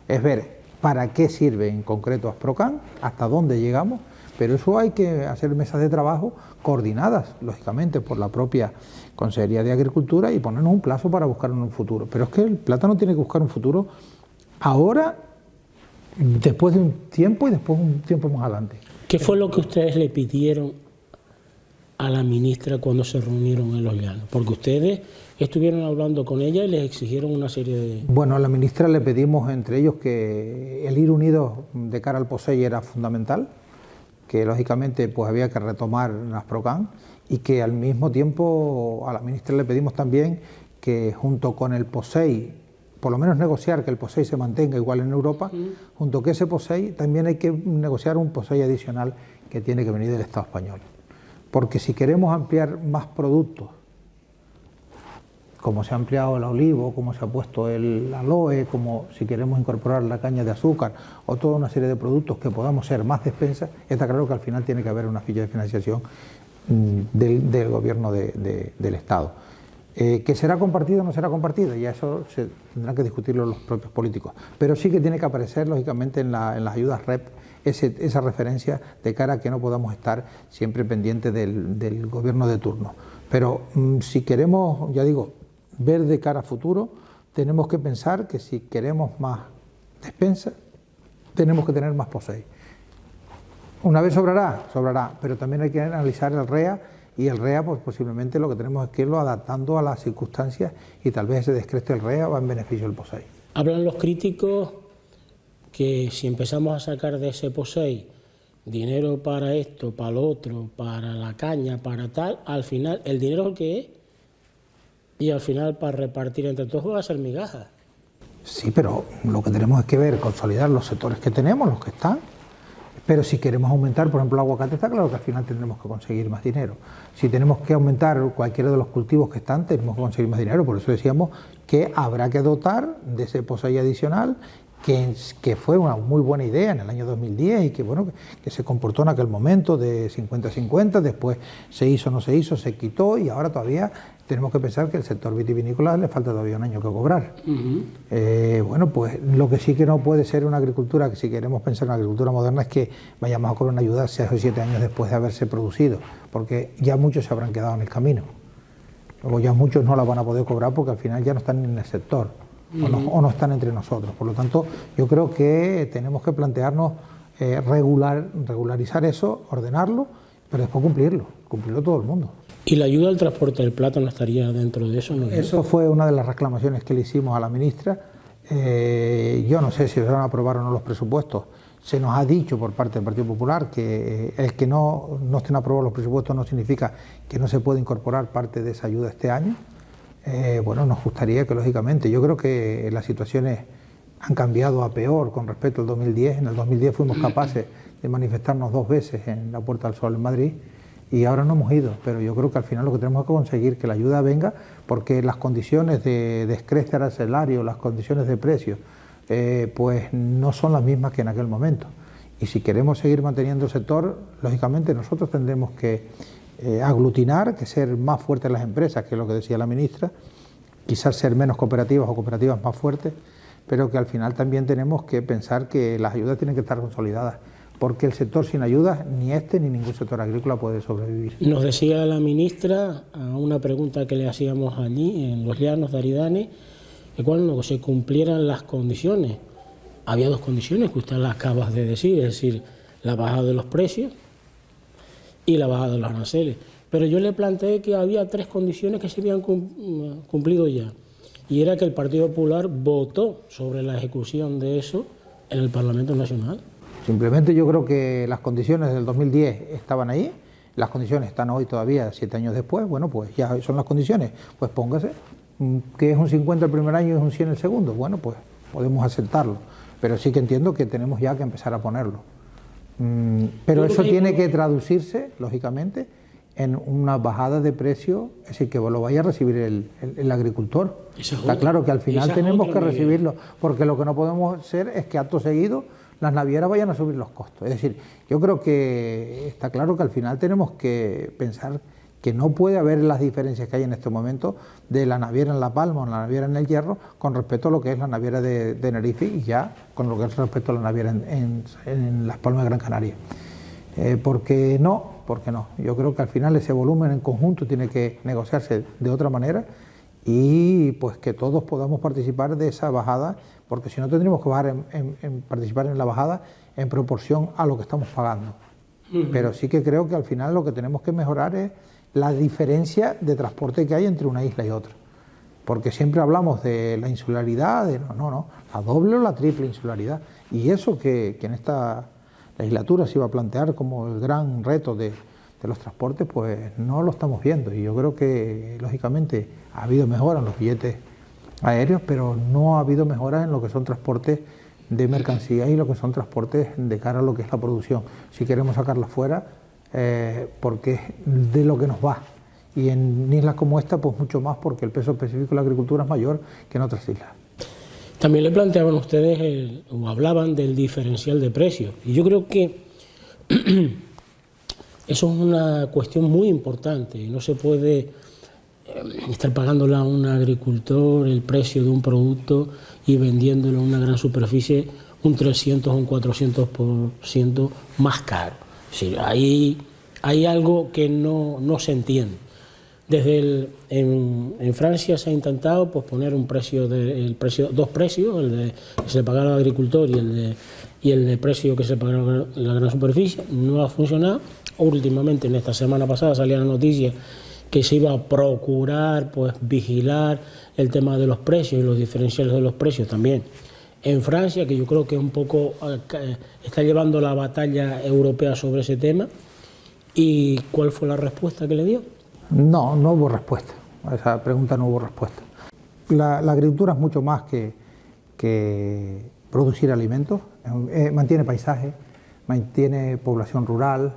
Es ver para qué sirve en concreto Asprocan, hasta dónde llegamos, pero eso hay que hacer mesas de trabajo coordinadas, lógicamente, por la propia Consejería de Agricultura y ponernos un plazo para buscar un futuro. Pero es que el plátano tiene que buscar un futuro ahora, después de un tiempo y después un tiempo más adelante. ¿Qué fue lo que ustedes le pidieron a la ministra cuando se reunieron en Los Llanos? Porque ustedes estuvieron hablando con ella y les exigieron una serie de... Bueno, a la ministra le pedimos entre ellos que el ir unidos de cara al POSEI era fundamental, que lógicamente pues había que retomar Asprocan y que al mismo tiempo a la ministra le pedimos también que junto con el POSEI, por lo menos negociar que el POSEI se mantenga igual en Europa, junto que ese POSEI también hay que negociar un POSEI adicional que tiene que venir del Estado español. Porque si queremos ampliar más productos, como se ha ampliado el olivo, como se ha puesto el aloe, como si queremos incorporar la caña de azúcar o toda una serie de productos que podamos ser más despensas, está claro que al final tiene que haber una ficha de financiación del gobierno del Estado. ¿Que será compartido o no será compartido? Y eso se tendrán que discutirlo los propios políticos. Pero sí que tiene que aparecer, lógicamente, en las ayudas REP esa referencia de cara a que no podamos estar siempre pendientes del gobierno de turno. Pero si queremos, ya digo, ver de cara a futuro, tenemos que pensar que si queremos más despensa, tenemos que tener más POSEI. Una vez sobrará, pero también hay que analizar el REA, y el REA pues posiblemente lo que tenemos es que irlo adaptando a las circunstancias y tal vez ese descreste del REA va en beneficio del POSEI. Hablan los críticos que si empezamos a sacar de ese POSEI dinero para esto, para lo otro, para la caña, para tal, al final el dinero es el que es y al final para repartir entre todos va a ser migajas. Sí, pero lo que tenemos es que ver, consolidar los sectores que tenemos, los que están. Pero si queremos aumentar, por ejemplo, el aguacate, está claro que al final tendremos que conseguir más dinero. Si tenemos que aumentar cualquiera de los cultivos que están, tenemos que conseguir más dinero. Por eso decíamos que habrá que dotar de ese POSEI adicional, que fue una muy buena idea en el año 2010 y que, bueno, que se comportó en aquel momento de 50-50, después se hizo, no se hizo, se quitó y ahora todavía tenemos que pensar que el sector vitivinícola le falta todavía un año que cobrar. Bueno, pues lo que sí que no puede ser una agricultura, que si queremos pensar en una agricultura moderna, es que vayamos a cobrar una ayuda 6 o 7 años después de haberse producido, porque ya muchos se habrán quedado en el camino. Luego ya muchos no la van a poder cobrar porque al final ya no están en el sector o no están entre nosotros. Por lo tanto, yo creo que tenemos que plantearnos regularizar eso, ordenarlo, pero después cumplirlo todo el mundo. ¿Y la ayuda al transporte del plátano estaría dentro de eso? ¿No? Eso fue una de las reclamaciones que le hicimos a la ministra. Yo no sé si se van a aprobar o no los presupuestos. Se nos ha dicho por parte del Partido Popular que el que no estén aprobados los presupuestos no significa que no se pueda incorporar parte de esa ayuda este año. Bueno, nos gustaría que, lógicamente, yo creo que las situaciones han cambiado a peor con respecto al 2010. En el 2010 fuimos capaces de manifestarnos 2 veces en la Puerta del Sol en Madrid. y ahora no hemos ido, pero yo creo que al final lo que tenemos que conseguir que la ayuda venga, porque las condiciones de descreste arancelario, las condiciones de precio, pues no son las mismas que en aquel momento. Y si queremos seguir manteniendo el sector, lógicamente nosotros tendremos que aglutinar, que ser más fuertes las empresas, que es lo que decía la ministra, quizás ser menos cooperativas o cooperativas más fuertes, pero que al final también tenemos que pensar que las ayudas tienen que estar consolidadas, porque el sector sin ayudas, ni este ni ningún sector agrícola puede sobrevivir. Nos decía la ministra a una pregunta que le hacíamos allí en los llanos de Aridane, que cuando se cumplieran las condiciones, había dos condiciones que usted las acaba de decir, es decir, la bajada de los precios y la bajada de los aranceles. Pero yo le planteé que había tres condiciones que se habían cumplido ya, y era que el Partido Popular votó sobre la ejecución de eso en el Parlamento Nacional. Simplemente yo creo que las condiciones del 2010 estaban ahí, las condiciones están hoy todavía, 7 años después, bueno, pues ya son las condiciones, pues póngase, que es un 50 el primer año y es un 100 el segundo, bueno, pues podemos aceptarlo, pero sí que entiendo que tenemos ya que empezar a ponerlo. Pero eso tiene que traducirse, lógicamente, en una bajada de precio, es decir, que lo vaya a recibir el agricultor. Está claro que al final tenemos que recibirlo, porque lo que no podemos hacer es que acto seguido las navieras vayan a subir los costos. Es decir, yo creo que está claro que al final tenemos que pensar que no puede haber las diferencias que hay en este momento de la naviera en La Palma o la naviera en El Hierro con respecto a lo que es la naviera de Tenerife y ya con lo que es respecto a la naviera en Las Palmas de Gran Canaria. ¿Por qué no? Yo creo que al final ese volumen en conjunto tiene que negociarse de otra manera y pues que todos podamos participar de esa bajada, porque si no tendríamos que bajar participar en la bajada en proporción a lo que estamos pagando. Pero sí que creo que al final lo que tenemos que mejorar es la diferencia de transporte que hay entre una isla y otra. Porque siempre hablamos de la insularidad, la doble o la triple insularidad. Y eso que en esta legislatura se iba a plantear como el gran reto de los transportes, pues no lo estamos viendo. Y yo creo que, lógicamente, ha habido mejora en los billetes aéreos, pero no ha habido mejora en lo que son transportes de mercancías y lo que son transportes de cara a lo que es la producción. Si queremos sacarla fuera, porque es de lo que nos va. Y en islas como esta, pues mucho más, porque el peso específico de la agricultura es mayor que en otras islas. También le planteaban ustedes, o hablaban del diferencial de precios. Y yo creo que eso es una cuestión muy importante. No se puede estar pagándole a un agricultor el precio de un producto y vendiéndolo en una gran superficie un 300 o un 400% más caro. Es decir, hay algo que no se entiende. En Francia se ha intentado pues, poner dos precios, el de que se le pagara al agricultor y el de precio que se le pagara a la gran superficie. No ha funcionado. Últimamente, en esta semana pasada, salía la noticia que se iba a procurar pues, vigilar el tema de los precios y los diferenciales de los precios también. En Francia, que yo creo que un poco está llevando la batalla europea sobre ese tema. ¿Y cuál fue la respuesta que le dio? No hubo respuesta. A esa pregunta no hubo respuesta. La agricultura es mucho más que producir alimentos. Mantiene paisaje, mantiene población rural,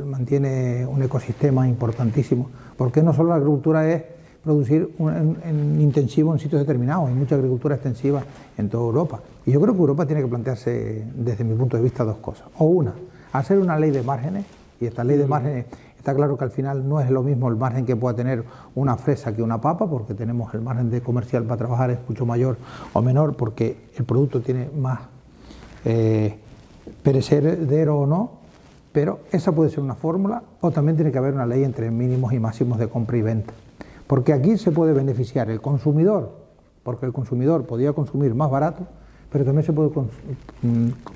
mantiene un ecosistema importantísimo. Porque no solo la agricultura es producir en intensivo en sitios determinados, hay mucha agricultura extensiva en toda Europa. Y yo creo que Europa tiene que plantearse, desde mi punto de vista, dos cosas. O una, hacer una ley de márgenes, y esta ley de márgenes está claro que al final no es lo mismo el margen que pueda tener una fresa que una papa, porque tenemos el margen de comercial para trabajar es mucho mayor o menor, porque el producto tiene más perecedero o no, pero esa puede ser una fórmula, o también tiene que haber una ley entre mínimos y máximos de compra y venta. Porque aquí se puede beneficiar el consumidor, porque el consumidor podría consumir más barato, pero también se puede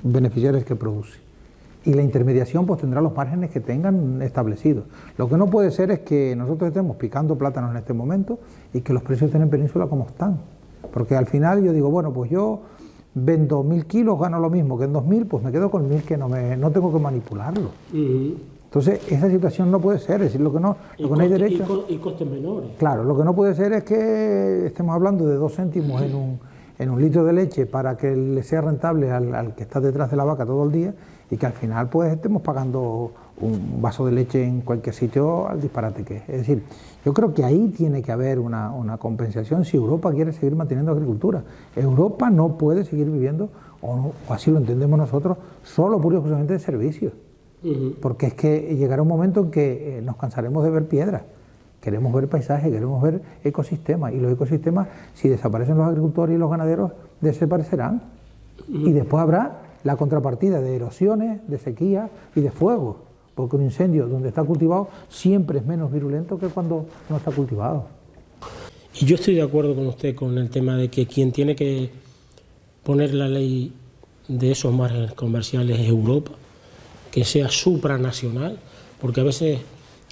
beneficiar el que produce. Y la intermediación pues tendrá los márgenes que tengan establecidos. Lo que no puede ser es que nosotros estemos picando plátanos en este momento y que los precios estén en Península como están. Porque al final yo digo, bueno, pues yo vendo 1000 kilos, gano lo mismo que en 2000, pues me quedo con 1000 que no tengo que manipularlo. Entonces, esa situación no puede ser, es decir, lo que no hay derecho... Y costes menores. Claro, lo que no puede ser es que estemos hablando de 2 céntimos en un litro de leche para que le sea rentable al que está detrás de la vaca todo el día y que al final pues estemos pagando un vaso de leche en cualquier sitio al disparate que es. Es decir, yo creo que ahí tiene que haber una compensación si Europa quiere seguir manteniendo agricultura. Europa no puede seguir viviendo, o así lo entendemos nosotros, solo pura y exclusivamente de servicios. Porque es que llegará un momento en que nos cansaremos de ver piedras. Queremos ver paisaje, queremos ver ecosistemas, y los ecosistemas, si desaparecen los agricultores y los ganaderos, desaparecerán. Y después habrá la contrapartida de erosiones, de sequía y de fuego, porque un incendio donde está cultivado siempre es menos virulento que cuando no está cultivado. Y yo estoy de acuerdo con usted con el tema de que quien tiene que poner la ley de esos márgenes comerciales es Europa, que sea supranacional, porque a veces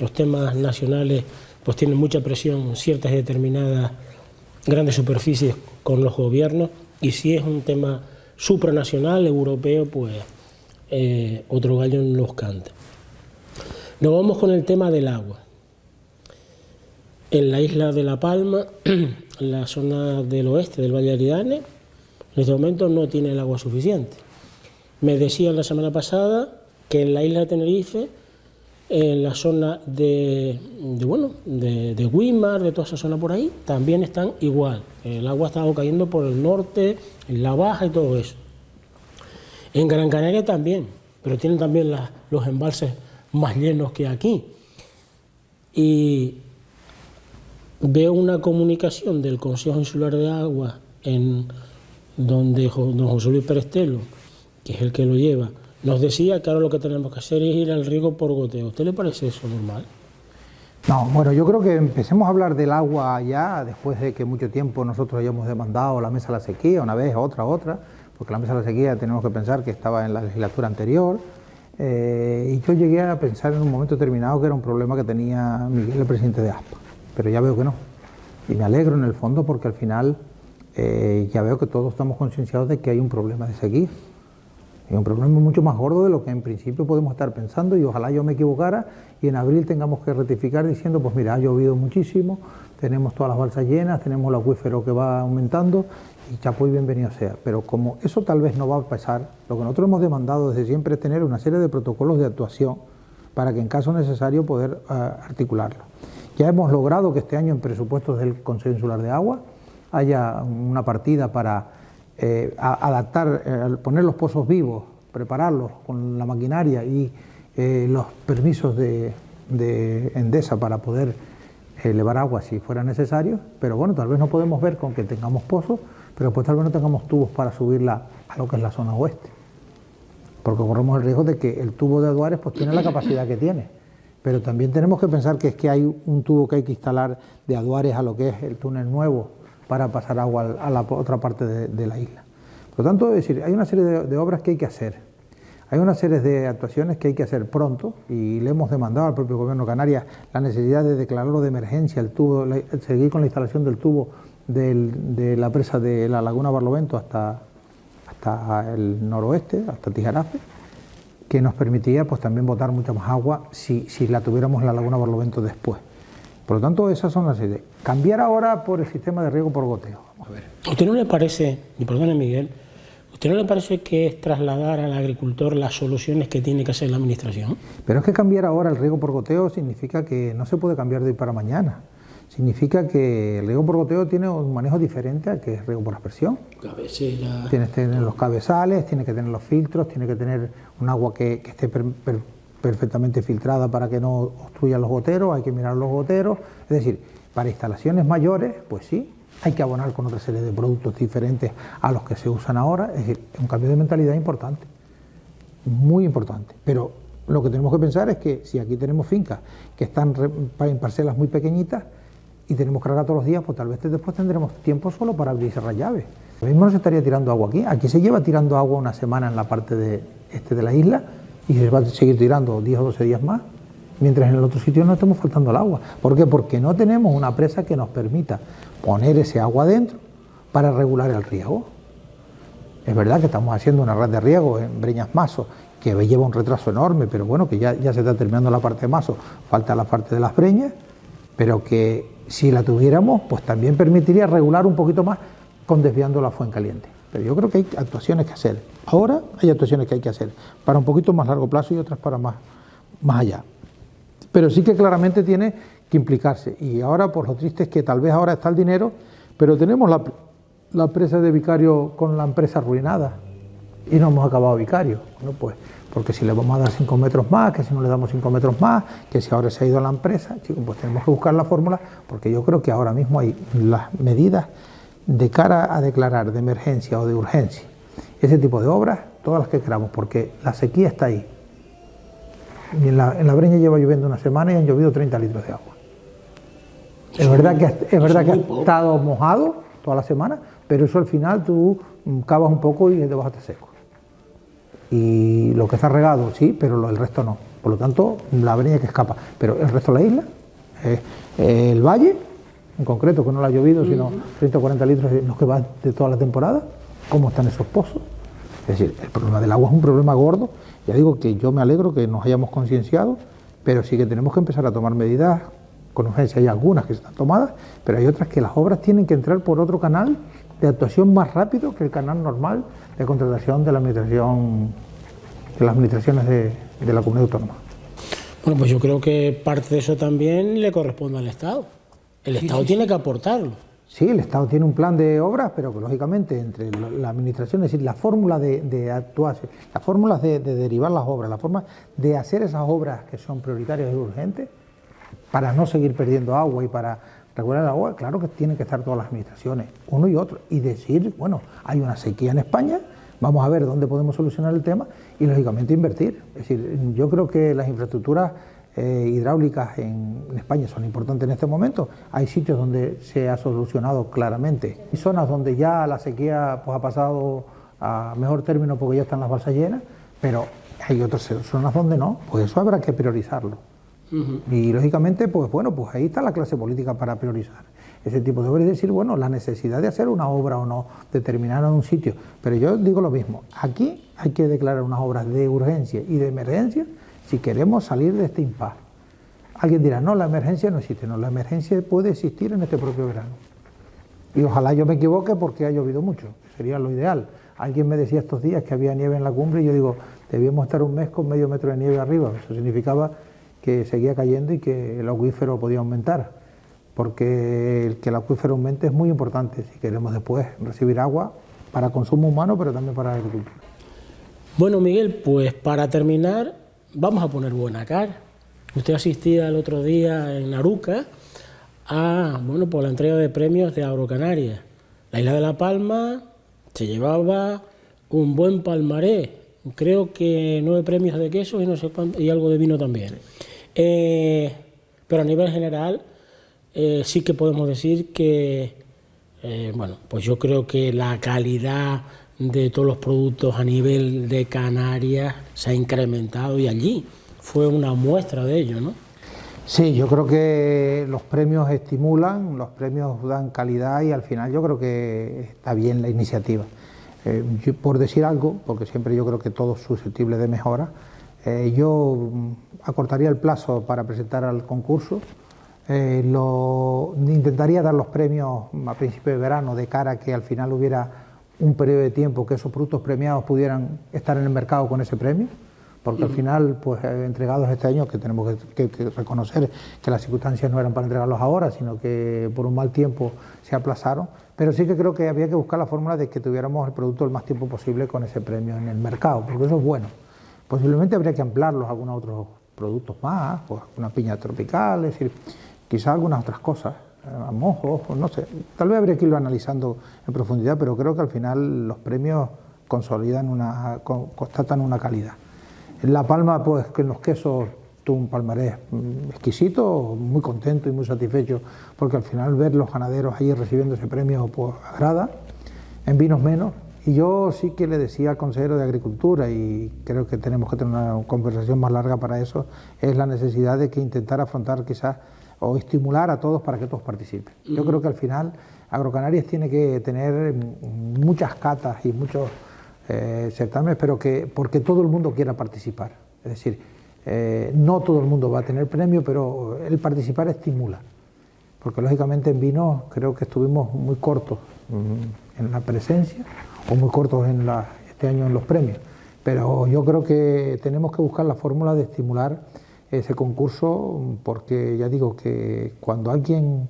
los temas nacionales pues tienen mucha presión, ciertas determinadas grandes superficies con los gobiernos, y si es un tema supranacional, europeo, pues otro gallo no los canta. Nos vamos con el tema del agua. En la isla de La Palma, en la zona del oeste del Valle de Aridane, en este momento no tiene el agua suficiente. Me decían la semana pasada que en la isla de Tenerife, en la zona de Guimar, de toda esa zona por ahí, también están igual. El agua ha estado cayendo por el norte, en la baja y todo eso. En Gran Canaria también, pero tienen también los embalses más llenos que aquí. Y veo una comunicación del Consejo Insular de Agua, en donde don José Luis Perestelo, que es el que lo lleva, nos decía que ahora lo que tenemos que hacer es ir al riego por goteo. ¿A usted le parece eso normal? No, bueno, yo creo que empecemos a hablar del agua ya después de que mucho tiempo nosotros hayamos demandado la mesa de la sequía, una vez, otra, porque la mesa de la sequía tenemos que pensar que estaba en la legislatura anterior, y yo llegué a pensar en un momento determinado que era un problema que tenía Miguel, el presidente de ASPA, pero ya veo que no. Y me alegro en el fondo porque al final ya veo que todos estamos concienciados de que hay un problema de sequía. Es un problema mucho más gordo de lo que en principio podemos estar pensando, y ojalá yo me equivocara y en abril tengamos que rectificar diciendo, pues mira, ha llovido muchísimo, tenemos todas las balsas llenas, tenemos el acuífero que va aumentando y chapo y bienvenido sea. Pero como eso tal vez no va a pasar, lo que nosotros hemos demandado desde siempre es tener una serie de protocolos de actuación para que en caso necesario poder articularlo. Ya hemos logrado que este año en presupuestos del Consejo Insular de Agua haya una partida para adaptar, poner los pozos vivos, prepararlos con la maquinaria y los permisos de Endesa para poder elevar agua si fuera necesario, pero bueno, tal vez no podemos ver con que tengamos pozos, pero pues tal vez no tengamos tubos para subirla a lo que es la zona oeste, porque corremos el riesgo de que el tubo de Aduares pues tiene la capacidad que tiene, pero también tenemos que pensar que es que hay un tubo que hay que instalar de Aduares a lo que es el túnel nuevo para pasar agua a la otra parte de la isla. Por lo tanto, es decir, hay una serie de obras que hay que hacer, hay una serie de actuaciones que hay que hacer pronto, y le hemos demandado al propio Gobierno de Canarias la necesidad de declararlo de emergencia, el tubo, seguir con la instalación del tubo de la presa de la Laguna Barlovento hasta el noroeste, hasta Tijarafe, que nos permitiría pues también botar mucha más agua si la tuviéramos en la Laguna Barlovento después. Por lo tanto, esas son las ideas. Cambiar ahora por el sistema de riego por goteo. Vamos a ver. ¿A usted no le parece, y perdone Miguel, ¿a usted no le parece que es trasladar al agricultor las soluciones que tiene que hacer la administración? Pero es que cambiar ahora el riego por goteo significa que no se puede cambiar de hoy para mañana. Significa que el riego por goteo tiene un manejo diferente al que es riego por aspersión. Cabecera. Tienes que tener los cabezales, tienes que tener los filtros, tienes que tener un agua que esté perfectamente filtrada para que no obstruya los goteros, hay que mirar los goteros. Es decir, para instalaciones mayores, pues sí, hay que abonar con otra serie de productos diferentes a los que se usan ahora. Es decir, un cambio de mentalidad importante, muy importante. Pero lo que tenemos que pensar es que si aquí tenemos fincas que están en parcelas muy pequeñitas y tenemos que regar todos los días, pues tal vez después tendremos tiempo solo para abrir y cerrar llaves. Lo mismo no se estaría tirando agua aquí. Aquí se lleva tirando agua una semana en la parte de la isla, y se va a seguir tirando 10 o 12 días más, mientras en el otro sitio no estamos faltando el agua. ¿Por qué? Porque no tenemos una presa que nos permita poner ese agua dentro para regular el riego. Es verdad que estamos haciendo una red de riego en Breñas Maso, que lleva un retraso enorme, pero bueno, que ya se está terminando la parte de Maso, falta la parte de las Breñas, pero que si la tuviéramos, pues también permitiría regular un poquito más con desviando la Fuencaliente. Pero yo creo que hay actuaciones que hacer. Ahora hay actuaciones que hay que hacer para un poquito más largo plazo y otras para más allá. Pero sí que claramente tiene que implicarse. Y ahora, por lo triste es que tal vez ahora está el dinero, pero tenemos la presa de Vicario con la empresa arruinada y no hemos acabado Vicario. Bueno, pues porque si le vamos a dar 5 metros más, que si no le damos 5 metros más, que si ahora se ha ido a la empresa, chicos, pues tenemos que buscar la fórmula, porque yo creo que ahora mismo hay las medidas de cara a declarar de emergencia o de urgencia ese tipo de obras, todas las que queramos, porque la sequía está ahí. Y en la Breña lleva lloviendo una semana y han llovido 30 litros de agua. Es verdad que ha estado mojado toda la semana, pero eso al final tú cavas un poco y te vas hasta seco. Y lo que está regado, sí, pero el resto no. Por lo tanto, la Breña que escapa. Pero el resto de la isla, el valle, en concreto, que no le ha llovido, sino 30 o 40 litros los que va de toda la temporada, cómo están esos pozos. Es decir, el problema del agua es un problema gordo. Ya digo que yo me alegro que nos hayamos concienciado, pero sí que tenemos que empezar a tomar medidas con urgencia. Hay algunas que están tomadas, pero hay otras que las obras tienen que entrar por otro canal de actuación más rápido que el canal normal de contratación de la administración, de las administraciones de la comunidad autónoma. Bueno, pues yo creo que parte de eso también le corresponde al Estado. El Estado tiene que aportarlo. Sí, el Estado tiene un plan de obras, pero que lógicamente entre la administración, es decir, la fórmula de actuarse, las fórmulas de derivar las obras, la forma de hacer esas obras que son prioritarias y urgentes, para no seguir perdiendo agua y para regular el agua, claro que tienen que estar todas las administraciones, uno y otro, y decir, bueno, hay una sequía en España, vamos a ver dónde podemos solucionar el tema y lógicamente invertir. Es decir, yo creo que las infraestructuras hidráulicas en España son importantes en este momento. Hay sitios donde se ha solucionado claramente. Hay zonas donde ya la sequía pues, ha pasado a mejor término porque ya están las balsas llenas, pero hay otras zonas donde no, pues eso habrá que priorizarlo. Y lógicamente, pues bueno, pues ahí está la clase política para priorizar ese tipo de obras, es decir, bueno, la necesidad de hacer una obra o no, determinada en un sitio. Pero yo digo lo mismo, aquí hay que declarar unas obras de urgencia y de emergencia si queremos salir de este impasse. Alguien dirá, no, la emergencia no existe. No, la emergencia puede existir en este propio verano. Y ojalá yo me equivoque porque ha llovido mucho, sería lo ideal. Alguien me decía estos días que había nieve en la cumbre y yo digo, debíamos estar un mes con medio metro de nieve arriba. Eso significaba que seguía cayendo y que el acuífero podía aumentar. Porque el que el acuífero aumente es muy importante si queremos después recibir agua para consumo humano, pero también para la agricultura. Bueno, Miguel, pues para terminar, vamos a poner buena cara. Usted asistía el otro día en Aruca a la entrega de premios de Agrocanarias. La isla de La Palma se llevaba un buen palmarés, creo que 9 premios de quesos y no sé cuánto, y algo de vino también. Pero a nivel general sí que podemos decir que, pues yo creo que la calidad de todos los productos a nivel de Canarias se ha incrementado y allí fue una muestra de ello, ¿no? Sí, yo creo que los premios estimulan, los premios dan calidad y al final yo creo que está bien la iniciativa. Por decir algo, porque siempre yo creo que todo es susceptible de mejora, yo acortaría el plazo para presentar al concurso, intentaría dar los premios a principio de verano de cara a que al final hubiera un periodo de tiempo que esos productos premiados pudieran estar en el mercado con ese premio, porque al final, pues entregados este año, que tenemos que reconocer que las circunstancias no eran para entregarlos ahora, sino que por un mal tiempo se aplazaron, pero sí que creo que había que buscar la fórmula de que tuviéramos el producto el más tiempo posible con ese premio en el mercado, porque eso es bueno. Posiblemente habría que ampliarlos a algunos otros productos más, pues una piña tropical, es decir, quizás algunas otras cosas, a mojos, no sé, tal vez habría que irlo analizando en profundidad, pero creo que al final los premios constatan una calidad. En La Palma, pues que en los quesos tuvo un palmarés exquisito, muy contento y muy satisfecho, porque al final ver los ganaderos allí recibiendo ese premio pues agrada, en vinos menos. Y yo sí que le decía al consejero de Agricultura, y creo que tenemos que tener una conversación más larga para eso, es la necesidad de que intentar afrontar quizás o estimular a todos para que todos participen. Yo creo que al final Agrocanarias tiene que tener muchas catas y muchos certámenes, pero porque todo el mundo quiera participar. Es decir, no todo el mundo va a tener premio, pero el participar estimula. porque lógicamente en vino creo que estuvimos muy cortos en la presencia o muy cortos este año en los premios, pero yo creo que tenemos que buscar la fórmula de estimular ese concurso, porque ya digo que cuando alguien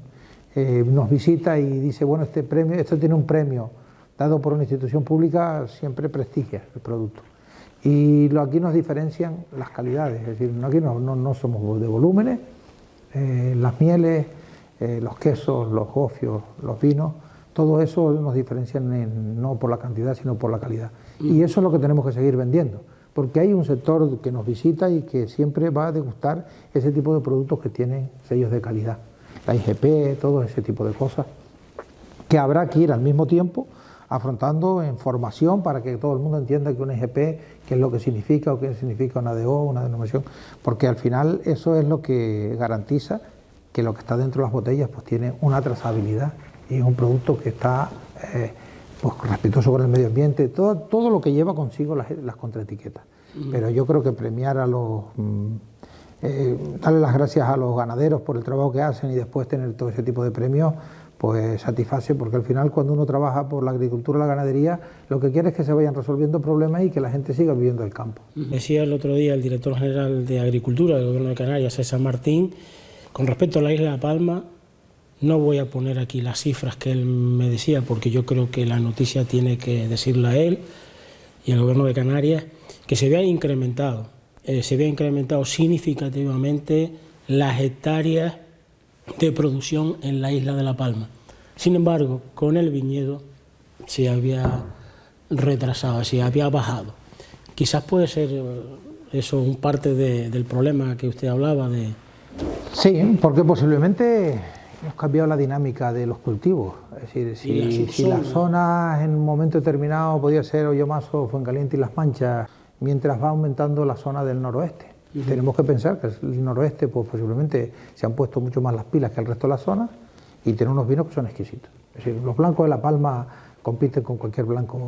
nos visita y dice, bueno, esto tiene un premio dado por una institución pública, siempre prestigia el producto. Y aquí nos diferencian las calidades, es decir, aquí no somos de volúmenes, las mieles, los quesos, los gofios, los vinos, todo eso nos diferencian no por la cantidad, sino por la calidad. Y eso es lo que tenemos que seguir vendiendo, porque hay un sector que nos visita y que siempre va a degustar ese tipo de productos que tienen sellos de calidad. La IGP, todo ese tipo de cosas, que habrá que ir al mismo tiempo afrontando en formación para que todo el mundo entienda que una IGP, qué es lo que significa o qué significa una DO, una denominación, porque al final eso es lo que garantiza que lo que está dentro de las botellas pues tiene una trazabilidad y es un producto que está pues respetuoso con el medio ambiente, todo lo que lleva consigo las contraetiquetas. Pero yo creo que premiar a los... darle las gracias a los ganaderos por el trabajo que hacen y después tener todo ese tipo de premios, pues satisface, porque al final cuando uno trabaja por la agricultura y la ganadería, lo que quiere es que se vayan resolviendo problemas y que la gente siga viviendo el campo. Decía el otro día el director general de Agricultura del Gobierno de Canarias, César Martín, con respecto a la isla de Palma, no voy a poner aquí las cifras que él me decía, porque yo creo que la noticia tiene que decirla él y el Gobierno de Canarias, que se había incrementado significativamente las hectáreas de producción en la isla de La Palma. Sin embargo, con el viñedo se había retrasado, se había bajado. Quizás puede ser eso un parte del problema que usted hablaba de... Sí, porque posiblemente hemos cambiado la dinámica de los cultivos. Es decir, si las zonas en un momento determinado podía ser Ollomaso, Fuencaliente y Las Manchas, mientras va aumentando la zona del noroeste. Tenemos que pensar que el noroeste pues posiblemente se han puesto mucho más las pilas que el resto de las zonas y tiene unos vinos que son exquisitos. Es decir, los blancos de La Palma compiten con cualquier blanco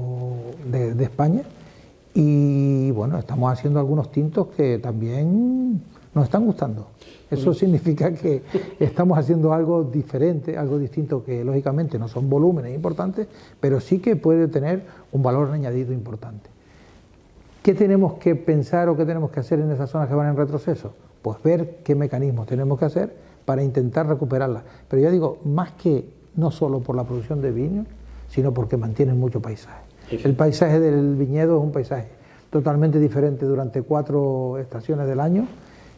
de España y bueno, estamos haciendo algunos tintos que también nos están gustando. Eso significa que estamos haciendo algo diferente, algo distinto, que lógicamente no son volúmenes importantes, pero sí que puede tener un valor añadido importante. ¿Qué tenemos que pensar o qué tenemos que hacer en esas zonas que van en retroceso? Pues ver qué mecanismos tenemos que hacer para intentar recuperarlas. Pero ya digo, más que no solo por la producción de vino, sino porque mantienen mucho paisaje. El paisaje del viñedo es un paisaje totalmente diferente durante 4 estaciones del año,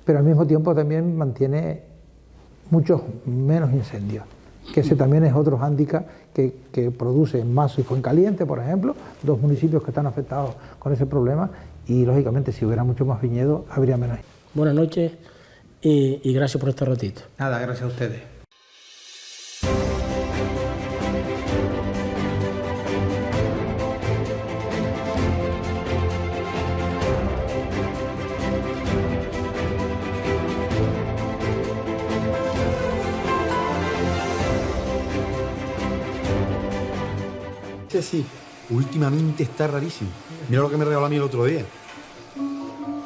pero al mismo tiempo también mantiene muchos menos incendios, que ese también es otro hándicap que produce en Mazo y Fuencaliente, por ejemplo, 2 municipios que están afectados con ese problema y lógicamente si hubiera mucho más viñedo habría menos. Buenas noches y gracias por este ratito. Nada, gracias a ustedes. Sí, últimamente está rarísimo. Mira lo que me regaló a mí el otro día.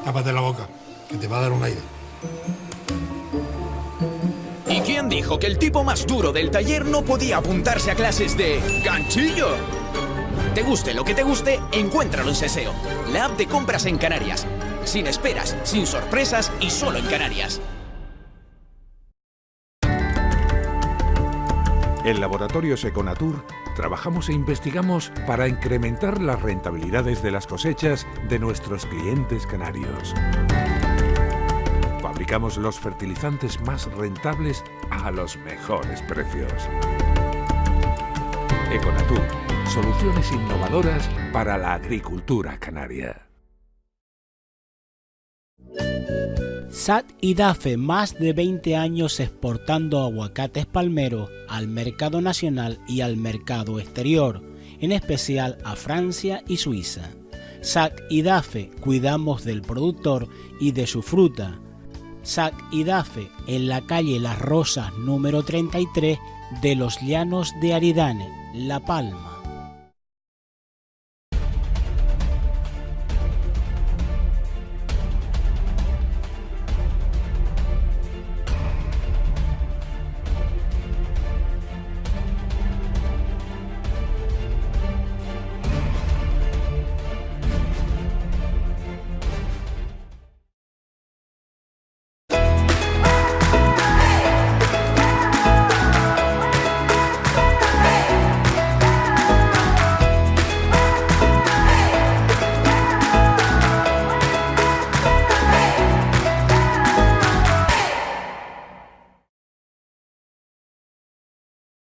Tápate la boca, que te va a dar un aire. ¿Y quién dijo que el tipo más duro del taller no podía apuntarse a clases de ganchillo? Te guste lo que te guste, encuéntralo en Seseo, la app de compras en Canarias. Sin esperas, sin sorpresas y solo en Canarias. En Laboratorios Econatur trabajamos e investigamos para incrementar las rentabilidades de las cosechas de nuestros clientes canarios. Fabricamos los fertilizantes más rentables a los mejores precios. Econatur, soluciones innovadoras para la agricultura canaria. SAT y DAFE, más de 20 años exportando aguacates palmeros al mercado nacional y al mercado exterior, en especial a Francia y Suiza. SAT y DAFE, cuidamos del productor y de su fruta. SAT y DAFE, en la calle Las Rosas número 33 de Los Llanos de Aridane, La Palma.